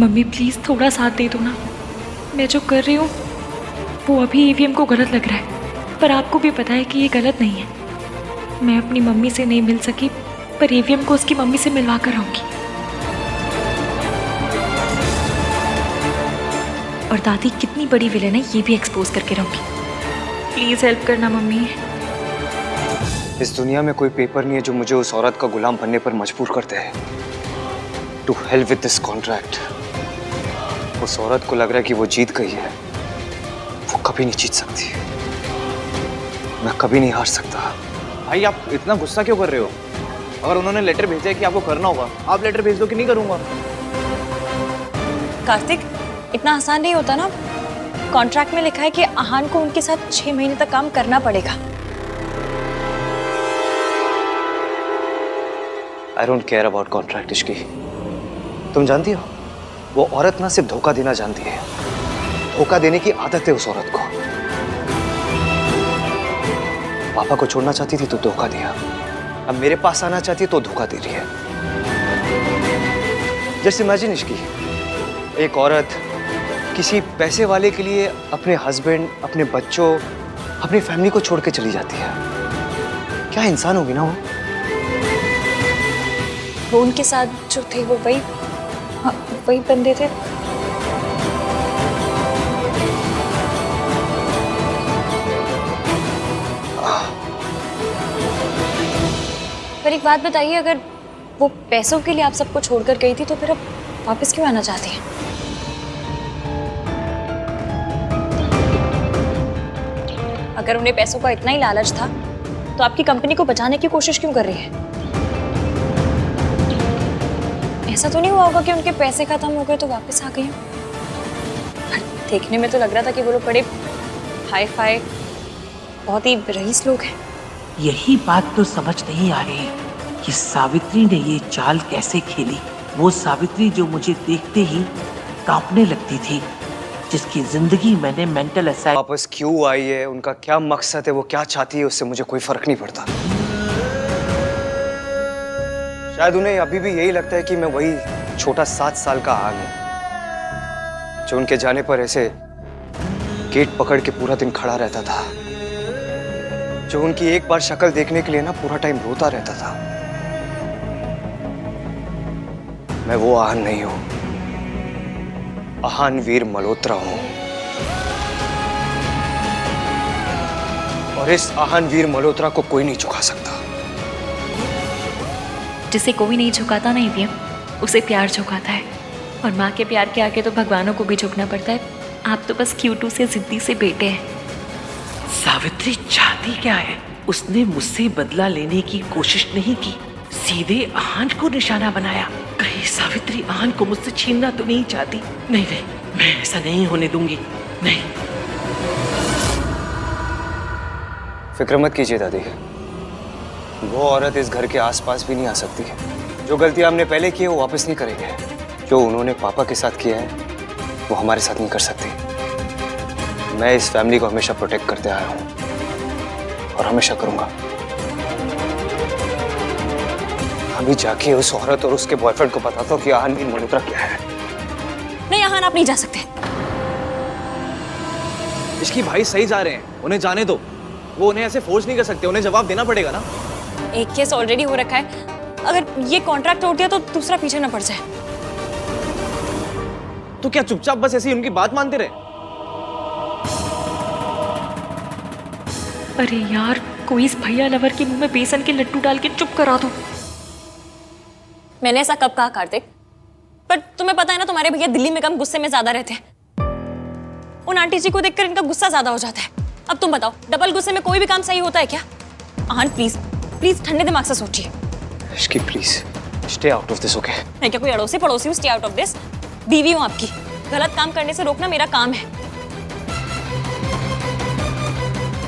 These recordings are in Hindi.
मम्मी प्लीज़ थोड़ा साथ दे दो ना। मैं जो कर रही हूँ वो अभी ईवीएम को गलत लग रहा है, पर आपको भी पता है कि ये गलत नहीं है। मैं अपनी मम्मी से नहीं मिल सकी, पर ईवीएम को उसकी मम्मी से मिलवा कर रहूँगी। और दादी कितनी बड़ी विलेन है ये भी एक्सपोज करके रहूँगी। प्लीज़ हेल्प करना मम्मी। इस दुनिया में कोई पेपर नहीं है जो मुझे उस औरत का गुलाम बनने पर मजबूर करते हैं। To hell with this contract. उस औरत को लग रहा है कि वो जीत गई है। वो कभी नहीं जीत सकती। मैं कभी नहीं हार सकता। भाई आप इतना गुस्सा क्यों कर रहे हो? अगर उन्होंने लेटर भेजा है कि आपको करना होगा, आप लेटर भेज दो कि नहीं करूंगा। कार्तिक, इतना आसान नहीं होता ना। कॉन्ट्रैक्ट में लिखा है कि आहान को उनके साथ 6 महीने तक काम करना पड़ेगा। I don't care about contract Ishki. तुम जानती हो वो औरत ना सिर्फ धोखा देना जानती है, धोखा देने की आदत है उस औरत को। पापा को छोड़ना चाहती थी तो धोखा दिया, अब मेरे पास आना चाहती है तो धोखा दे रही है। जस्ट इमेजिन इश्की, एक औरत किसी पैसे वाले के लिए अपने हस्बैंड, अपने बच्चों, अपनी फैमिली को छोड़ के चली जाती है। क्या इंसान होगी ना वो उनके साथ जो थे वो वही बंदे थे। पर एक बात बताइए, अगर वो पैसों के लिए आप सबको छोड़कर गई थी तो फिर अब वापस क्यों आना चाहती हैं? अगर उन्हें पैसों का इतना ही लालच था तो आपकी कंपनी को बचाने की कोशिश क्यों कर रही है? ऐसा तो नहीं हुआ होगा कि उनके पैसे खत्म हो गए तो वापस आ गई हो? देखने में तो लग रहा था कि वो लोग बड़े हाई फाई, बहुत ही रईस लोग हैं। यही बात तो समझ नहीं आ रही कि सावित्री ने ये चाल कैसे खेली। वो सावित्री जो मुझे देखते ही कांपने लगती थी, जिसकी जिंदगी मैंने मेंटल असाइल। वापस क्यों आई है, उनका क्या मकसद है, वो क्या चाहती है, उससे मुझे कोई फर्क नहीं पड़ता। शायद उन्हें अभी भी यही लगता है कि मैं वही छोटा 7 साल का आहान हूं जो उनके जाने पर ऐसे गेट पकड़ के पूरा दिन खड़ा रहता था, जो उनकी एक बार शक्ल देखने के लिए ना पूरा टाइम रोता रहता था। मैं वो आहान नहीं हूं, आहान वीर मल्होत्रा हूं। और इस आहान वीर मल्होत्रा को कोई नहीं झुका सकता। जिसे कोई नहीं झुकाता ना ईवीएम, उसे प्यार झुकाता है। और माँ के प्यार के आगे तो भगवानों को भी झुकना पड़ता है। आप तो बस क्यूटू से जिद्दी से बेटे हैं। सावित्री चाहती क्या है? उसने मुझसे बदला लेने की कोशिश नहीं की, सीधे आहान को निशाना बनाया। कहीं सावित्री आहान को मुझसे छीनना तो नहीं चाहती? नहीं नहीं, मैं ऐसा नहीं होने दूंगी। नहीं। फिक्र मत कीजिए दादी, वो औरत इस घर के आसपास भी नहीं आ सकती। जो गलती हमने पहले की है वो वापस नहीं करेंगे। जो उन्होंने पापा के साथ किया है वो हमारे साथ नहीं कर सकती। मैं इस फैमिली को हमेशा प्रोटेक्ट करते आया हूं और हमेशा करूंगा। अभी जाके उस औरत और उसके बॉयफ्रेंड को बताता हूँ कि आहान वीर मल्होत्रा क्या है। नहीं आहान, आप नहीं जा सकते। इसकी भाई सही जा रहे हैं, उन्हें जाने दो। वो उन्हें ऐसे फोर्स नहीं कर सकते, उन्हें जवाब देना पड़ेगा ना। एक केस ऑलरेडी हो रखा है, अगर ये कॉन्ट्रैक्ट तोड़ दिया तो दूसरा पीछे ना पड़ जाए। तो क्या चुपचाप बस ऐसी उनकी बात मानते रहे? अरे यार, कोई इस भैया लवर के मुंह में बेसन के लड्डू डाल के चुप करा दो। मैंने ऐसा कब कहा कार्तिक? पर तुम्हें पता है ना, तुम्हारे भैया दिल्ली में कम गुस्से में ज्यादा रहते हैं। उन आंटी जी को देखकर इनका गुस्सा ज्यादा हो जाता है। अब तुम बताओ, डबल गुस्से में कोई भी काम सही होता है क्या? आहान प्लीज प्लीज ठंडे दिमाग से सोचिए। Ishki please stay out of this, okay? मैं क्या कोई अड़ोसी पड़ोसी हूँ? Stay out of this. बीवी हूँ आपकी, गलत काम करने से रोकना मेरा काम है।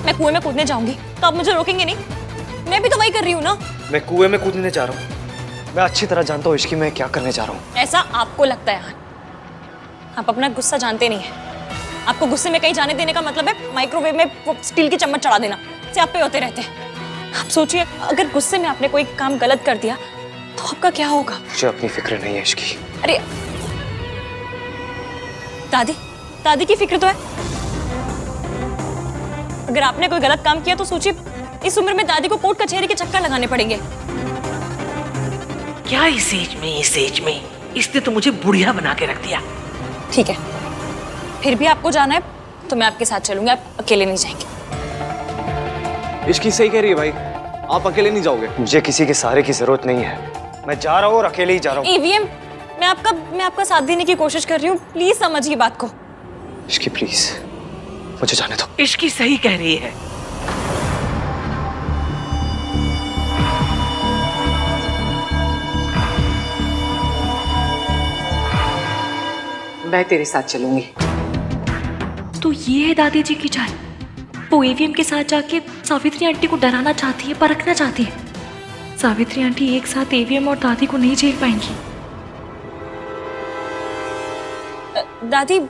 मैं कुएं में कूदने जाऊंगी तो आप मुझे रोकेंगे नहीं? मैं भी तो वही कर रही हूँ ना। मैं कुएं में कूदने जा रहा हूँ। मैं अच्छी तरह जानता हूँ इश्की मैं क्या करने जा रहा हूँ। ऐसा आपको लगता है आहान। आप अपना गुस्सा जानते नहीं है। आपको गुस्से में कहीं जाने देने का मतलब है माइक्रोवेव में वो स्टील की चम्मच चढ़ा देना। से आप पे होते रहते हैं। आप सोचिए, अगर गुस्से में आपने कोई काम गलत कर दिया तो आपका क्या होगा? मुझे अपनी फिक्र नहीं है इश्की। अरे दादी, दादी की फिक्र तो है। अगर आपने कोई गलत काम किया तो सोचिए, इस उम्र में दादी को कोर्ट कचहरी के चक्कर लगाने पड़ेंगे। क्या इस एज में इसने तो मुझे बुढ़िया बना के रख दिया। ठीक है, फिर भी आपको जाना है तो मैं आपके साथ चलूंगी, आप अकेले नहीं जाएंगे। इश्की सही कह रही है भाई, आप अकेले नहीं जाओगे। मुझे किसी के सहारे की जरूरत नहीं है, मैं जा रहा हूँ और अकेले ही जा रहा हूँ। ईवीएम, मैं आपका साथ देने की कोशिश कर रही हूँ, प्लीज समझिए बात को। इश्की प्लीज मुझे जाने दो। इश्की सही कह रही है। मैं तेरे साथ चलूंगी। तो ये है दादी जी की चाल। वो ईवीएम के साथ जाके सावित्री आंटी को डराना चाहती है, परखना चाहती है। सावित्री आंटी एक साथ ईवीएम और दादी को नहीं झेल पाएंगी। दादी,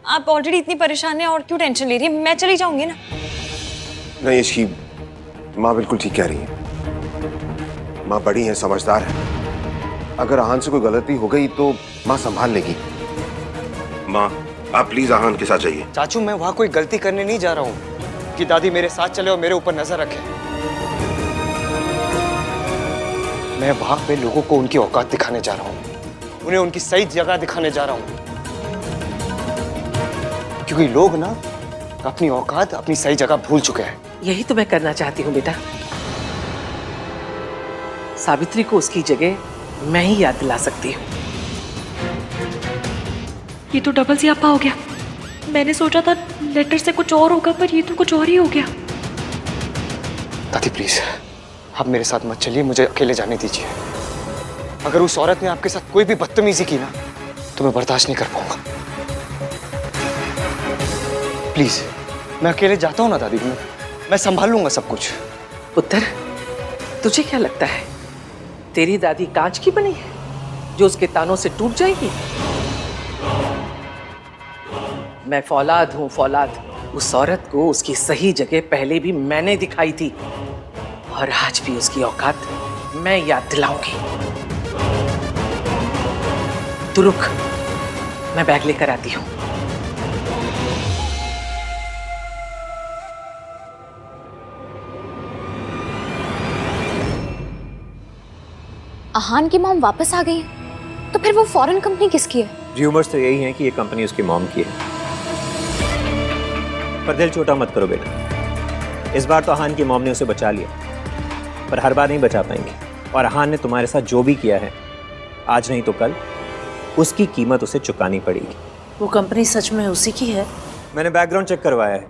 आप ऑलरेडी इतनी परेशान हैं और क्यों टेंशन ले रही है? मैं चली जाऊंगी ना। नहीं, इसकी माँ बिल्कुल ठीक कह रही है। माँ बड़ी है, समझदार है। अगर आहान से कोई गलती हो गई तो माँ संभाल लेगी। माँ, आप प्लीज आहान के साथ जाइए। चाचू, मैं वहां कोई गलती करने नहीं जा रहा हूँ कि दादी मेरे साथ चले और मेरे ऊपर नजर रखे। मैं वहां पे लोगों को उनकी औकात दिखाने जा रहा हूँ, उन्हें उनकी सही जगह दिखाने जा रहा हूँ। क्योंकि लोग ना अपनी औकात, अपनी सही जगह भूल चुके हैं। यही तो मैं करना चाहती हूँ बेटा। सावित्री को उसकी जगह मैं ही याद दिला सकती हूँ। ये तो डबल सियापा हो गया। मैंने सोचा था लेटर से कुछ और होगा, पर ये तो कुछ और ही हो गया। दादी प्लीज, आप मेरे साथ मत चलिए, मुझे अकेले जाने दीजिए। अगर उस औरत ने आपके साथ कोई भी बदतमीजी की ना तो मैं बर्दाश्त नहीं कर पाऊंगा। प्लीज, मैं अकेले जाता हूँ ना दादी, मैं संभाल लूंगा सब कुछ। पुत्र, तुझे क्या लगता है तेरी दादी कांच की बनी है जो उसके तानों से टूट जाएगी? मैं फौलाद हूं, फौलाद। उस औरत को उसकी सही जगह पहले भी मैंने दिखाई थी और आज भी उसकी औकात मैं याद दिलाऊंगी। तू रुक, मैं बैग लेकर आती हूं। आहान की मॉम वापस आ गई है, तो फिर वो फॉरेन कंपनी किसकी है? र्यूमर्स तो यही हैं कि ये कंपनी उसकी मॉम की है। पर दिल छोटा मत करो बेटा, इस बार तो आहान की मॉम ने उसे बचा लिया, पर हर बार नहीं बचा पाएंगे। और आहान ने तुम्हारे साथ जो भी किया है, आज नहीं तो कल उसकी कीमत उसे चुकानी पड़ेगी। वो कंपनी सच में उसी की है? मैंने बैकग्राउंड चेक करवाया है,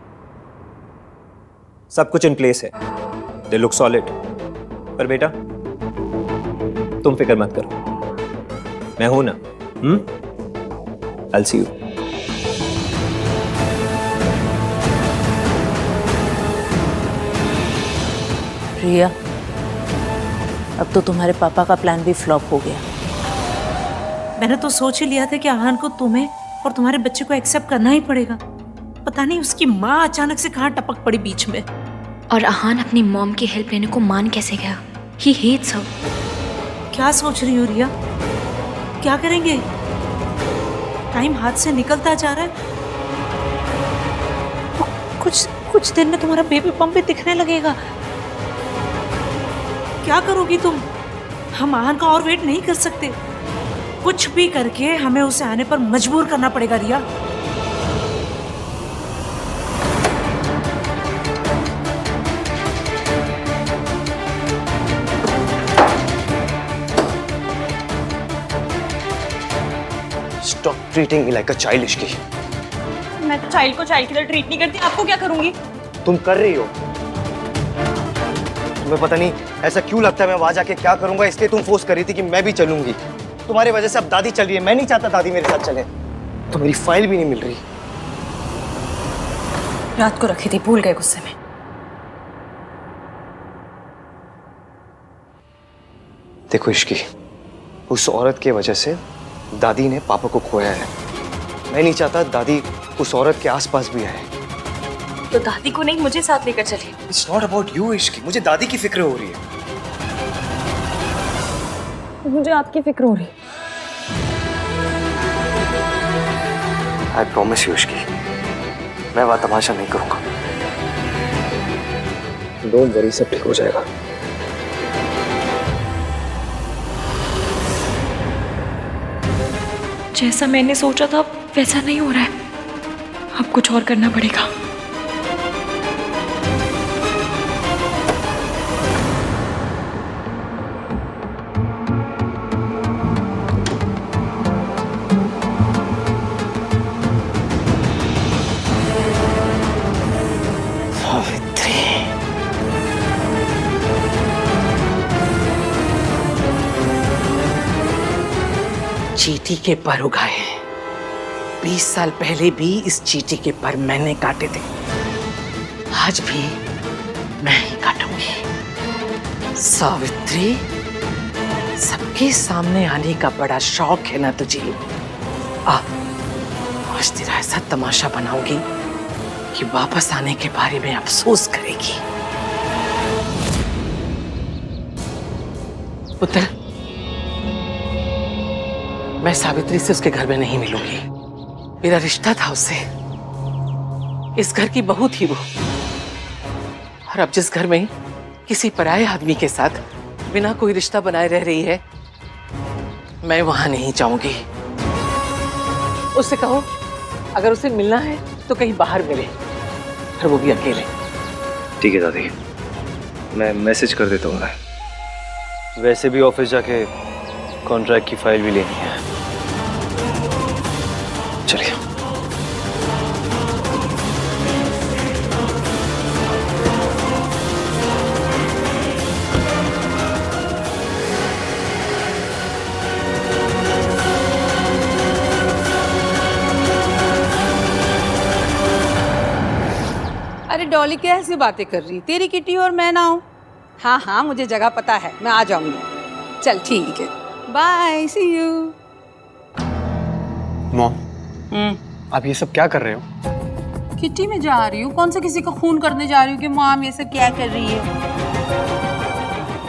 सब कुछ इन प्लेस है, दे लुक सॉलिड। पर बेटा तुम फिक्र मत करो, मैं हूं ना। I'll see you. रिया, अब तो तुम्हारे पापा का प्लान भी फ्लॉप हो गया। मैंने तो सोच ही लिया था कि आहान को तुम्हें और तुम्हारे बच्चे को एक्सेप्ट करना ही पड़ेगा। पता नहीं उसकी माँ अचानक से कहाँ टपक पड़ी बीच में। और आहान अपनी मॉम की हेल्प लेने को मान कैसे गया? He hates her. क्या सोच रही हो रिया? क्या करेंगे? टाइम हाथ से निकलता जा रहा है। कुछ दिन में तुम्हारा बेबी बम भी दिखने लगेगा। क्या करोगी तुम? हम आहान का और वेट नहीं कर सकते। कुछ भी करके हमें उसे आने पर मजबूर करना पड़ेगा रिया। Stop treating me like a child, Ishki. मैं चाइल्ड को चाइल्ड की तरह ट्रीट नहीं करती, आपको क्या करूंगी? तुम कर रही हो। तुम्हें पता नहीं ऐसा क्यों लगता है मैं वहां जाके क्या करूंगा, इसलिए तुम फोर्स कर रही थी कि मैं भी चलूंगी। तुम्हारी वजह से अब दादी चल रही है, मैं नहीं चाहता दादी मेरे साथ चले। तो मेरी फाइल भी नहीं मिल रही। रात को रखी थी, भूल गए गुस्से में। देखो इश्की, उस औरत की वजह से दादी ने पापा को खोया है। मैं नहीं चाहता दादी उस औरत के आसपास भी आए। तो दादी को नहीं, मुझे साथ लेकर चलिए। It's not about you Ishki, मुझे दादी की फिक्र हो रही है। मुझे आपकी फिक्र हो रही। आई प्रॉमिस यू की मैं वहां तमाशा नहीं करूंगा। डोंट वरी, सब ठीक हो जाएगा। जैसा मैंने सोचा था वैसा नहीं हो रहा है। अब कुछ और करना पड़ेगा। चींटी के पर उगाए हैं। 20 साल पहले भी इस चींटी के पर मैंने काटे थे, आज भी मैं ही काटूंगी। सावित्री, सबके सामने आने का बड़ा शौक है ना तुझे? आज तेरा ऐसा तमाशा बनाऊंगी कि वापस आने के बारे में अफसोस करेगी। पुत्र, मैं सावित्री से उसके घर में नहीं मिलूंगी। मेरा रिश्ता था उससे, इस घर की बहू थी वो। और अब जिस घर में किसी पराये आदमी के साथ बिना कोई रिश्ता बनाए रह रही है, मैं वहां नहीं जाऊंगी। उससे कहो अगर उसे मिलना है तो कहीं बाहर मिले, और वो भी अकेले। ठीक है दादी, मैं मैसेज कर देता हूँ। वैसे भी ऑफिस जाके कॉन्ट्रैक्ट की फाइल भी लेनी है। चलिए। अरे डॉली, क्या ऐसी बातें कर रही? तेरी किटी और मैं ना हूँ? हाँ हाँ, मुझे जगह पता है, मैं आ जाऊंगी। चल ठीक है, बाय, सी यू। मॉम, आप ये सब क्या कर रहे हो? किटी में जा रही हूँ। कौन सा किसी का खून करने जा रही हूँ कि मॉम ये सब क्या कर रही है?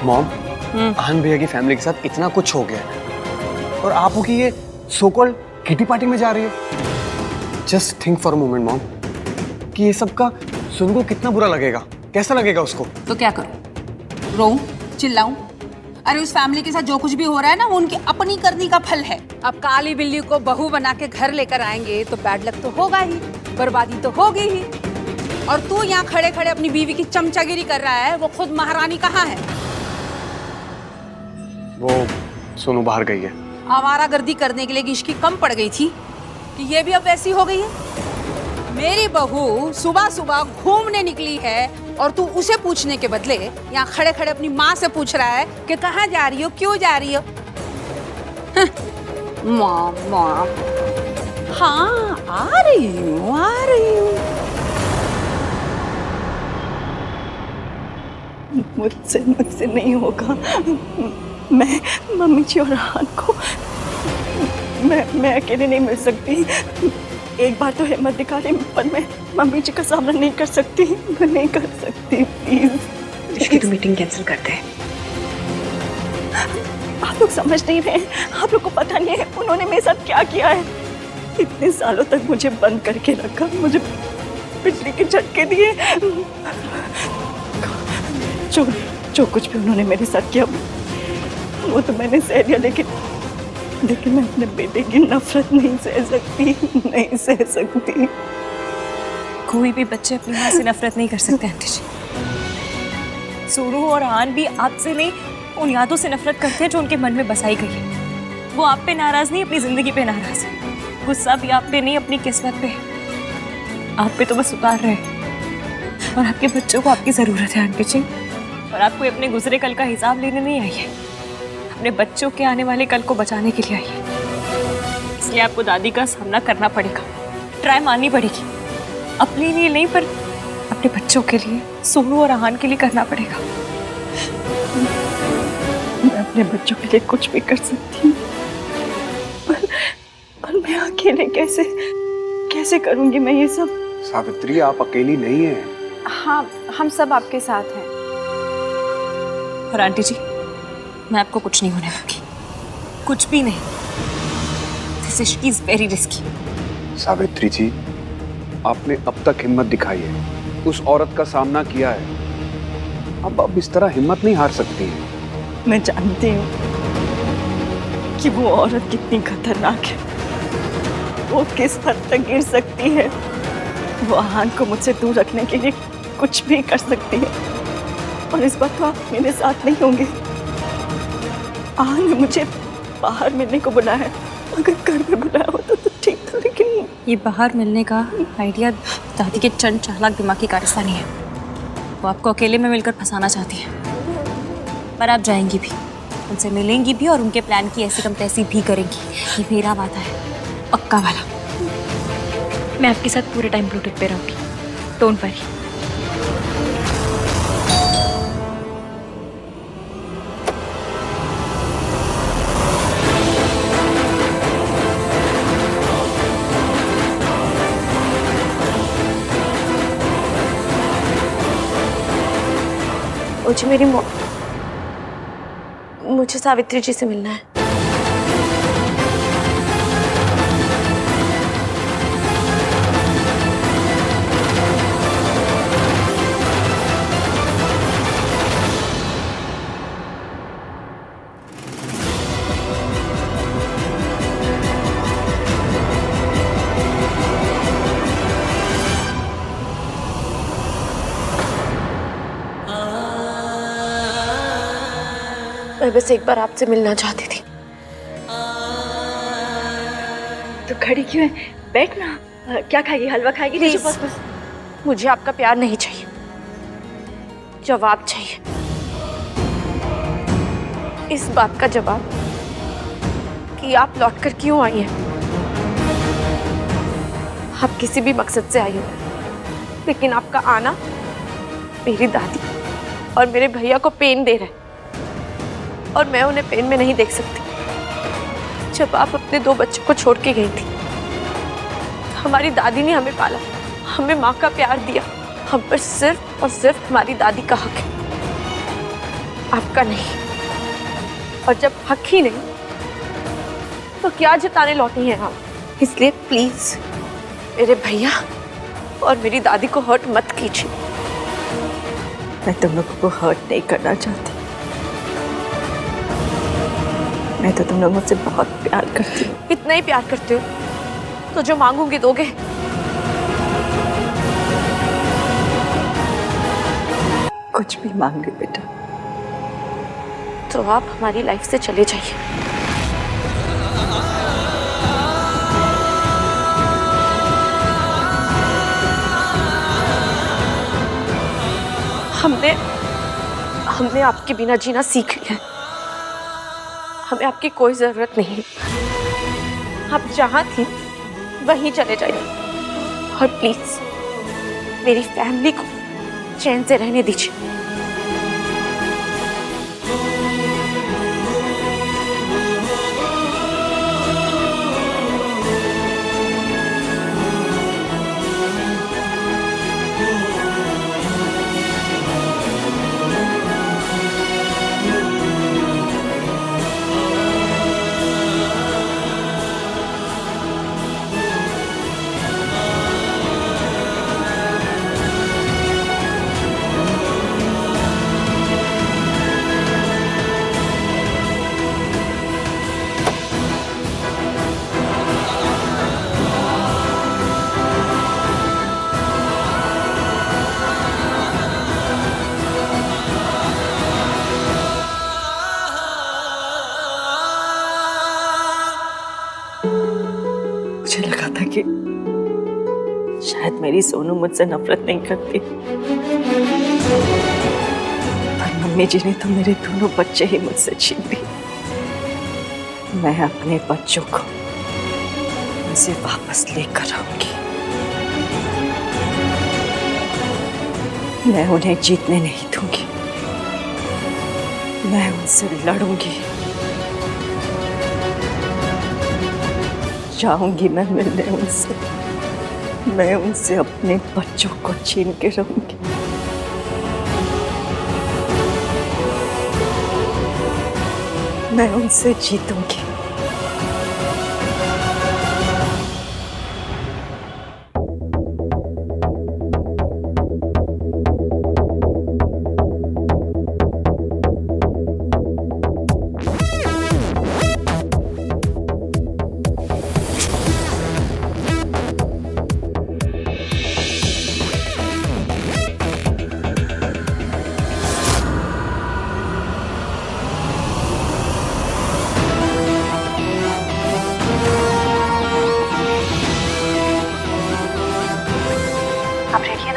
मॉम, आन भैया की फैमिली के साथ इतना कुछ हो गया है और आप हो कि ये सो कॉल्ड किटी पार्टी में जा रही हो। Just think for a moment mom, कि ये सब का सुन को कितना बुरा लगेगा, कैसा लगेगा उसको। तो क्या करूँ? रोऊं, चिल्लाऊं? अरे उस फैमिली के साथ जो कुछ भी हो रहा है ना, वो उनकी अपनी करनी का फल है। अब काली बिल्ली को बहू बना के घर लेकर आएंगे तो बैड लक तो होगा ही, बर्बादी तो होगी ही। और तू यहाँ खड़े खड़े अपनी बीवी की चमचागिरी कर रहा है, वो खुद महारानी कहाँ है? वो सोनू बाहर गई है। आवारागर्दी करने के लिए इश्की कम पड़ गई थी कि ये भी अब वैसी हो गई है? मेरी बहू सुबह सुबह घूमने निकली है और तू उसे पूछने के बदले यहाँ खड़े खड़े अपनी माँ से पूछ रहा है कि कहाँ जा रही हो, क्यों जा रही हो? माँ, हाँ आ रही हूँ, आ रही हूँ। मुझसे नहीं होगा। मैं मम्मी जी और रान को मैं अकेले नहीं मिल सकती। एक बार तो हिम्मत दिखा रही, पर मैं मम्मी जी का सामना नहीं कर सकती। मैं नहीं कर सकती, प्लीज। इसकी तो मीटिंग कैंसिल करते हैं। आप लोग समझ नहीं रहे, आप लोग को पता नहीं है उन्होंने मेरे साथ क्या किया है। इतने सालों तक मुझे बंद करके रखा, मुझे बिजली के झटके दिए। जो कुछ भी उन्होंने मेरे साथ किया वो तो मैंने सह लिया, लेकिन मैं अपने बेटे की नफरत नहीं सह सकती, नहीं सह सकती। कोई भी बच्चे अपनी माँ से नफरत नहीं कर सकते आंटी जी। सोनू और आन भी आपसे नहीं, उन यादों से नफरत करते हैं जो उनके मन में बसाई गई है। वो आप पे नाराज नहीं, अपनी जिंदगी पे नाराज है। गुस्सा भी आप पे नहीं, अपनी किस्मत पे। आप पे तो बस उतार रहे हैं। और आपके बच्चों को आपकी जरूरत है आंटी जी। और आपको अपने गुजरे कल का हिसाब लेने नहीं आई है, अपने बच्चों के आने वाले कल को बचाने के लिए आई है। इसलिए आपको दादी का सामना करना पड़ेगा, ट्राई मारनी पड़ेगी। अपने लिए नहीं, पर अपने बच्चों के लिए, सोनू और आहान के लिए करना पड़ेगा। मैं अपने बच्चों के लिए कुछ भी कर सकती हूँ, पर मैं अकेले कैसे करूँगी मैं ये सब? सावित्री, आप अकेली नहीं हैं। हाँ, हम सब आपके साथ हैं। और आंटी जी, मैं आपको कुछ नहीं होने दूंगी, कुछ भी नहीं। दिस इश्क इज वेरी रिस्की। सावित्री जी, आपने अब तक हिम्मत दिखाई है, उस औरत का सामना किया है। अब इस तरह हिम्मत नहीं हार सकती है। मैं जानती हूँ कि वो औरत कितनी खतरनाक है, वो किस हद तक गिर सकती है। वो आहान को मुझसे दूर रखने के लिए कुछ भी कर सकती है, और इस बार तो आप मेरे साथ नहीं होंगे। आहान ने मुझे बाहर मिलने को बुलाया है, अगर घर में बुलाया होता तो ठीक था, लेकिन ये बाहर मिलने का आइडिया दादी के चंड चालाक दिमाग की कारस्तानी है। वो आपको अकेले में मिलकर फंसाना चाहती है, पर आप जाएंगी भी, उनसे मिलेंगी भी और उनके प्लान की ऐसी कम तैसी भी करेंगी। ये मेरा वादा है, पक्का वाला। मैं आपके साथ पूरे टाइम ब्लूटूथ पे रहूंगी, डोंट वरी। मुझे सावित्री जी से मिलना है। मैं बस एक बार आपसे मिलना चाहती थी। तो खड़ी क्यों है? बैठ ना। क्या खाएगी? हलवा खाएगी? प्लीज, मुझे आपका प्यार नहीं चाहिए, जवाब चाहिए। इस बात का जवाब कि आप लौटकर क्यों आई हैं। आप किसी भी मकसद से आई हो, लेकिन आपका आना मेरी दादी और मेरे भैया को पेन दे रहा है, और मैं उन्हें पेन में नहीं देख सकती। जब आप अपने 2 बच्चों को छोड़ के गई थी, हमारी दादी ने हमें पाला, हमें माँ का प्यार दिया। हम पर सिर्फ और सिर्फ हमारी दादी का हक है, आपका नहीं। और जब हक ही नहीं, तो क्या जताने लौटी हैं आप? इसलिए प्लीज मेरे भैया और मेरी दादी को हर्ट मत कीजिए। मैं तुम लोगों को हर्ट नहीं करना चाहती। मैं तो तुम लोग मुझसे बहुत प्यार करती हूँ। इतना ही प्यार करते हो तो जो मांगूंगी दोगे? कुछ भी मांग ली बेटा। तो आप हमारी लाइफ से चले जाइए। हमने आपके बिना जीना सीख लिया है। हमें आपकी कोई जरूरत नहीं। आप जहां थी वहीं चले जाइए, और प्लीज मेरी फैमिली को चैन से रहने दीजिए। मुझे लगा था कि शायद मेरी सोनू मुझसे नफरत नहीं करती, पर मम्मी जी ने तो मेरे दोनों बच्चे ही मुझसे छीन लिए। मैं अपने बच्चों को उनसे वापस लेकर आऊंगी। मैं उन्हें जीतने नहीं दूंगी, मैं उनसे लड़ूंगी। जाऊंगी मैं मिलने उनसे, मैं उनसे अपने बच्चों को छीन के रहूंगी। मैं उनसे जीतूंगी।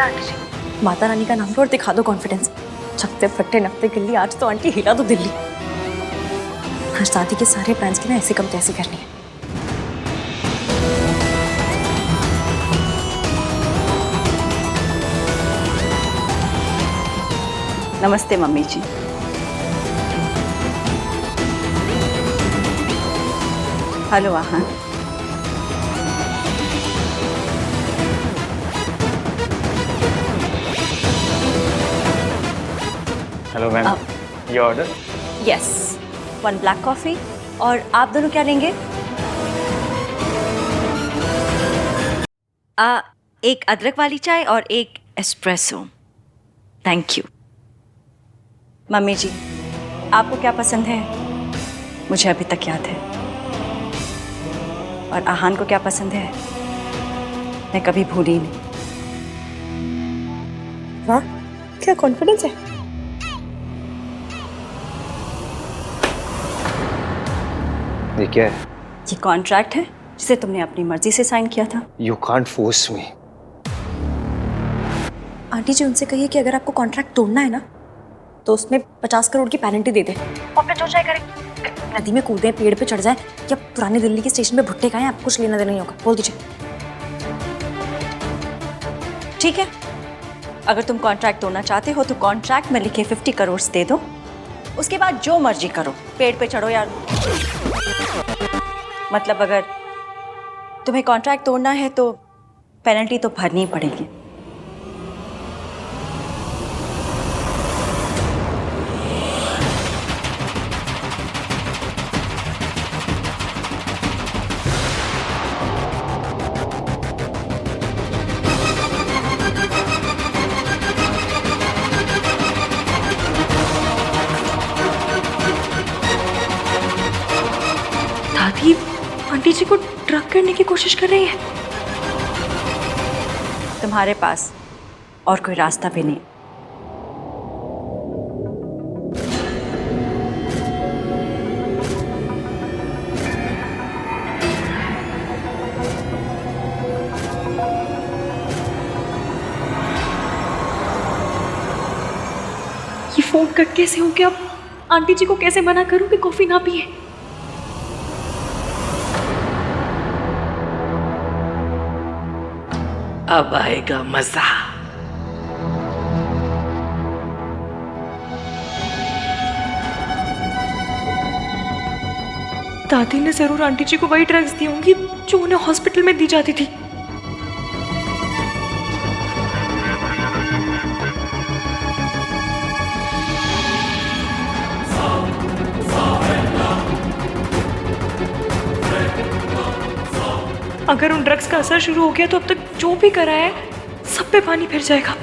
आंटी जी। माता रानी का नाम लो और दिखा दो कॉन्फिडेंस। छकते फट्टे नकते गिल्ली, आज तो आंटी हिला दो दिल्ली। हर शादी के सारे प्लान्स की ना ऐसे कम तैसे करनी है। नमस्ते मम्मी जी। हेलो आहान। हेलो मैम, ये ऑर्डर। Yes, 1 black coffee. और आप दोनों क्या लेंगे? एक अदरक वाली चाय और एक एस्प्रेसो। Thank you. मम्मी जी, आपको क्या पसंद है? मुझे अभी तक याद है। और आहान को क्या पसंद है? मैं कभी भूली नहीं। वाह, क्या कॉन्फिडेंस है। ये क्या है? ये कॉन्ट्रैक्ट है जिसे तुमने अपनी मर्जी से साइन किया था। You can't force me. Aunty ji, उनसे कहिए कि अगर आपको कॉन्ट्रैक्ट तोड़ना है ना तो उसमें 50 करोड़ की पेनल्टी दे दे और फिर जो चाहे करें। नदी में कूदें, पेड़ पे चढ़ जाए या पुरानी दिल्ली के स्टेशन पे भुट्टे खाएं, आपको कुछ लेना देना नहीं होगा। बोल दीजिए। ठीक है, अगर तुम कॉन्ट्रैक्ट तोड़ना चाहते हो तो कॉन्ट्रैक्ट में लिखे 50 करोड़ दे दो। उसके बाद जो मर्जी करो, पेड़ पे चढ़ो यार। मतलब अगर तुम्हें कॉन्ट्रैक्ट तोड़ना है तो पेनल्टी तो भरनी ही पड़ेगी। दादी आंटी जी को ड्रग करने की कोशिश कर रही है। तुम्हारे पास और कोई रास्ता भी नहीं। ये फोन कट कैसे हो गया? अब आंटी जी को कैसे मना करूं कि कॉफी ना पिए? अब आएगा मजा। दादी ने जरूर आंटी जी को वही ड्रग्स दी होंगी जो उन्हें हॉस्पिटल में दी जाती थी। अगर उन ड्रग्स का असर शुरू हो गया तो अब तक जो भी करा है सब पे पानी फिर जाएगा।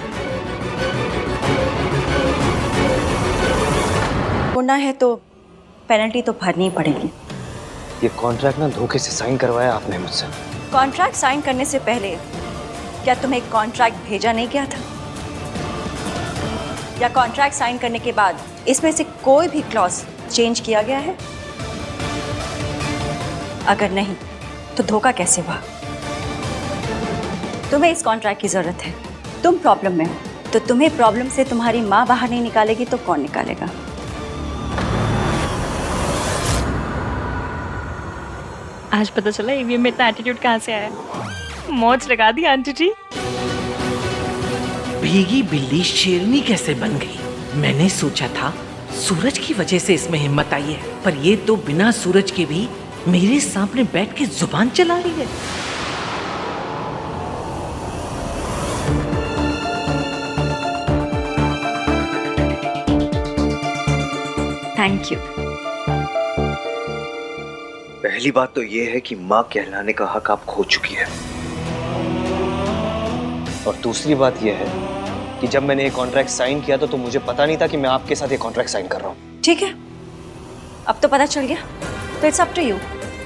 होना है तो पेनल्टी तो भरनी ही पड़ेगी। ये कॉन्ट्रैक्ट ना धोखे से साइन करवाया आपने मुझसे। कॉन्ट्रैक्ट साइन करने से पहले क्या तुम्हें कॉन्ट्रैक्ट भेजा नहीं गया था? या कॉन्ट्रैक्ट साइन करने के बाद इसमें से कोई भी क्लॉज चेंज किया गया है? अगर नहीं तो धोखा कैसे हुआ? तुम्हें इस कॉन्ट्रैक्ट की जरूरत है, तुम प्रॉब्लम में हो, तो तुम्हें प्रॉब्लम से तुम्हारी माँ बाहर नहीं निकालेगी तो कौन निकालेगा? आज पता चला ईवीएम में इतना एटीट्यूड कहाँ से आया। मौज लगा दी आंटी जी। भीगी बिल्ली शेरनी कैसे बन गई? मैंने सोचा था सूरज की वजह से इसमें हिम्मत आई है, पर ये तो बिना सूरज के भी मेरे सामने बैठ के जुबान चला रही है। Thank you. पहली बात तो ये है कि माँ कहलाने का हक आप खो चुकी है। और दूसरी बात यह है कि जब मैंने ये कॉन्ट्रैक्ट साइन किया था तो मुझे पता नहीं था कि मैं आपके साथ ये कॉन्ट्रैक्ट साइन कर रहा हूँ। ठीक है, अब तो पता चल गया, तो इट्स अप टू यू।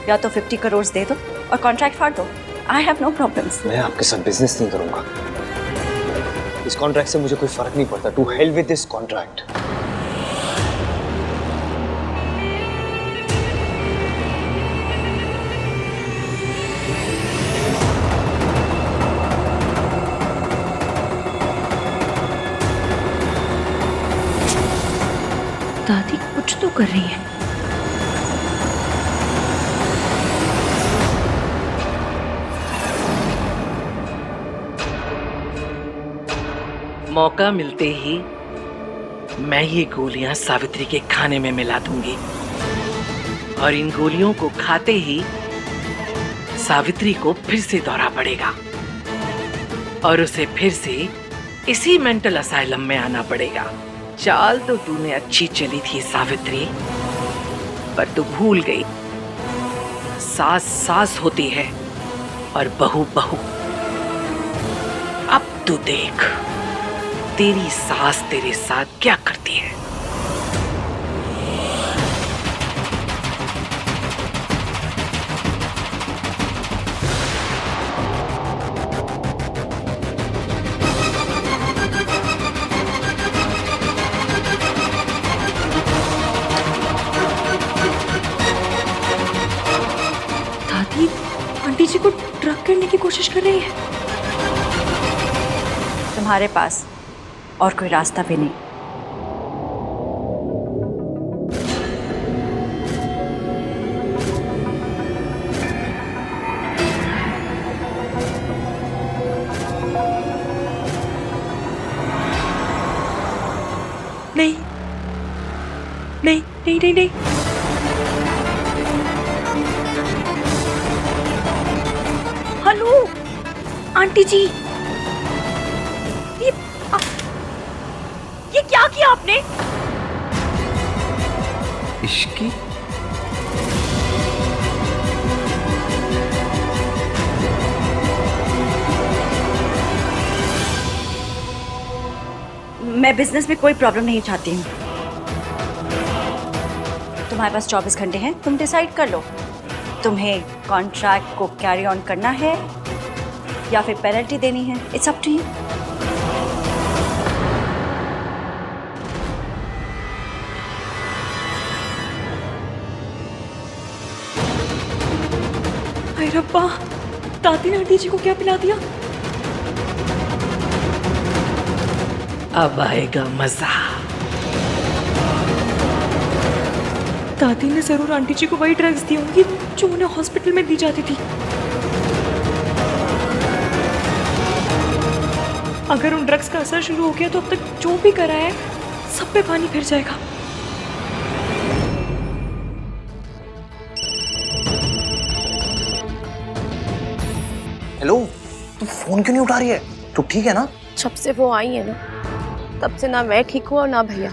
या तो 50 करोड़ दे दो और कॉन्ट्रैक्ट फाड़ दो। I have no problems. मैं आपके साथ बिजनेस नहीं करूंगा। इस कॉन्ट्रैक्ट से मुझे कोई फर्क नहीं पड़ता। To hell with this contract. दादी कुछ तो कर रही है। मौका मिलते ही मैं ये गोलियां सावित्री के खाने में मिला दूंगी और इन गोलियों को खाते ही सावित्री को फिर से दौरा पड़ेगा और उसे फिर से इसी मेंटल असाइलम में आना पड़ेगा। चाल तो तूने अच्छी चली थी सावित्री, पर तू भूल गई सास सास होती है और बहू बहू। अब तू देख तेरी सास तेरे साथ क्या करती है। दादी आंटी जी को ड्रग करने की कोशिश कर रही है। तुम्हारे पास और कोई रास्ता भी नहीं। नहीं नहीं नहीं नहीं नहीं। हेलो आंटी जी, ये क्या किया आपने? इश्की मैं बिजनेस में कोई प्रॉब्लम नहीं चाहती हूँ। तुम्हारे पास 24 घंटे हैं, तुम डिसाइड कर लो। तुम्हें कॉन्ट्रैक्ट को कैरी ऑन करना है या फिर पेनल्टी देनी है। It's up to you. हाय रब्बा, दादी ने आंटी जी को क्या पिला दिया? अब आएगा मजा। दादी ने जरूर आंटी जी को वही ड्रग्स दी होंगी जो उन्हें हॉस्पिटल में दी जाती थी। अगर उन ड्रग्स का असर शुरू हो गया तो अब तक जो भी करा है सब पे पानी फिर जाएगा। हेलो, तू फोन क्यों नहीं उठा रही है? तू ठीक है ना? जब से वो आई है ना, तब से ना मैं ठीक हूँ और ना भैया।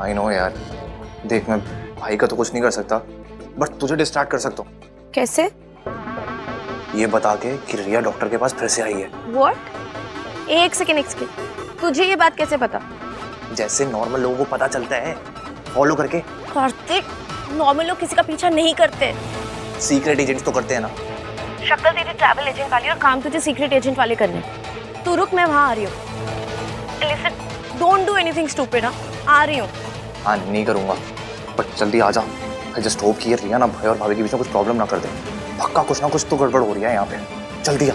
आई नो यार, देख मैं भाई का तो कुछ नहीं कर सकता, बट तुझे डिस्ट्रैक्ट कर सकता हूँ। कैसे? ये बता के कि रिया डॉक्टर के पास फिर से आई है। व्हाट? एक सेकेंड, तुझे ये बात कैसे पता? जैसे नॉर्मल लोगों को पता चलता है, फॉलो करके। कार्तिक, नॉर्मल लोग किसी का पीछा नहीं करते। सीक्रेट एजेंट्स तो करते हैं ना। शक्ल तेरी ट्रैवल एजेंट वाली और काम तुझे सीक्रेट एजेंट वाले करने। तू रुक, मैं वहाँ आ रही हूँ। Listen, don't do anything stupid. आ रही हूँ। हाँ नहीं करूँगा, बट जल्दी आ जा। आई जस्ट होप कि रिया ना भाई और भाभी के बीच में कुछ प्रॉब्लम ना कर दे। पक्का कुछ ना कुछ तो गड़बड़ हो रही है यहाँ पे। जल्दी आ।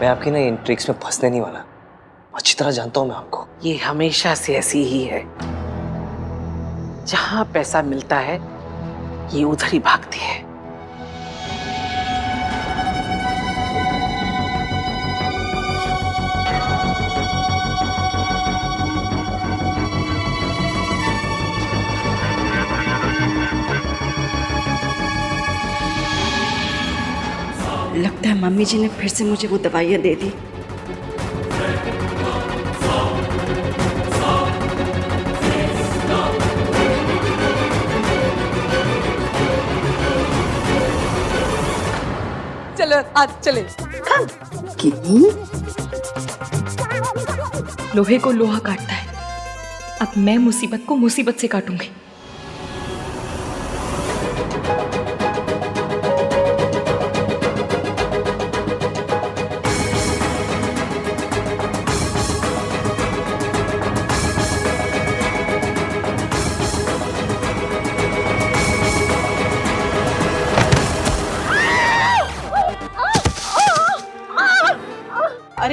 मैं आपकी ना इन ट्रिक्स में फंसने नहीं वाला। अच्छी तरह जानता हूं मैं आपको। ये हमेशा से ऐसी ही है। जहां पैसा मिलता है ये उधर ही भागती है। लगता है मम्मी जी ने फिर से मुझे वो दवाइयाँ दे दी। चलो आज चले। लोहे को लोहा काटता है। अब मैं मुसीबत को मुसीबत से काटूंगी।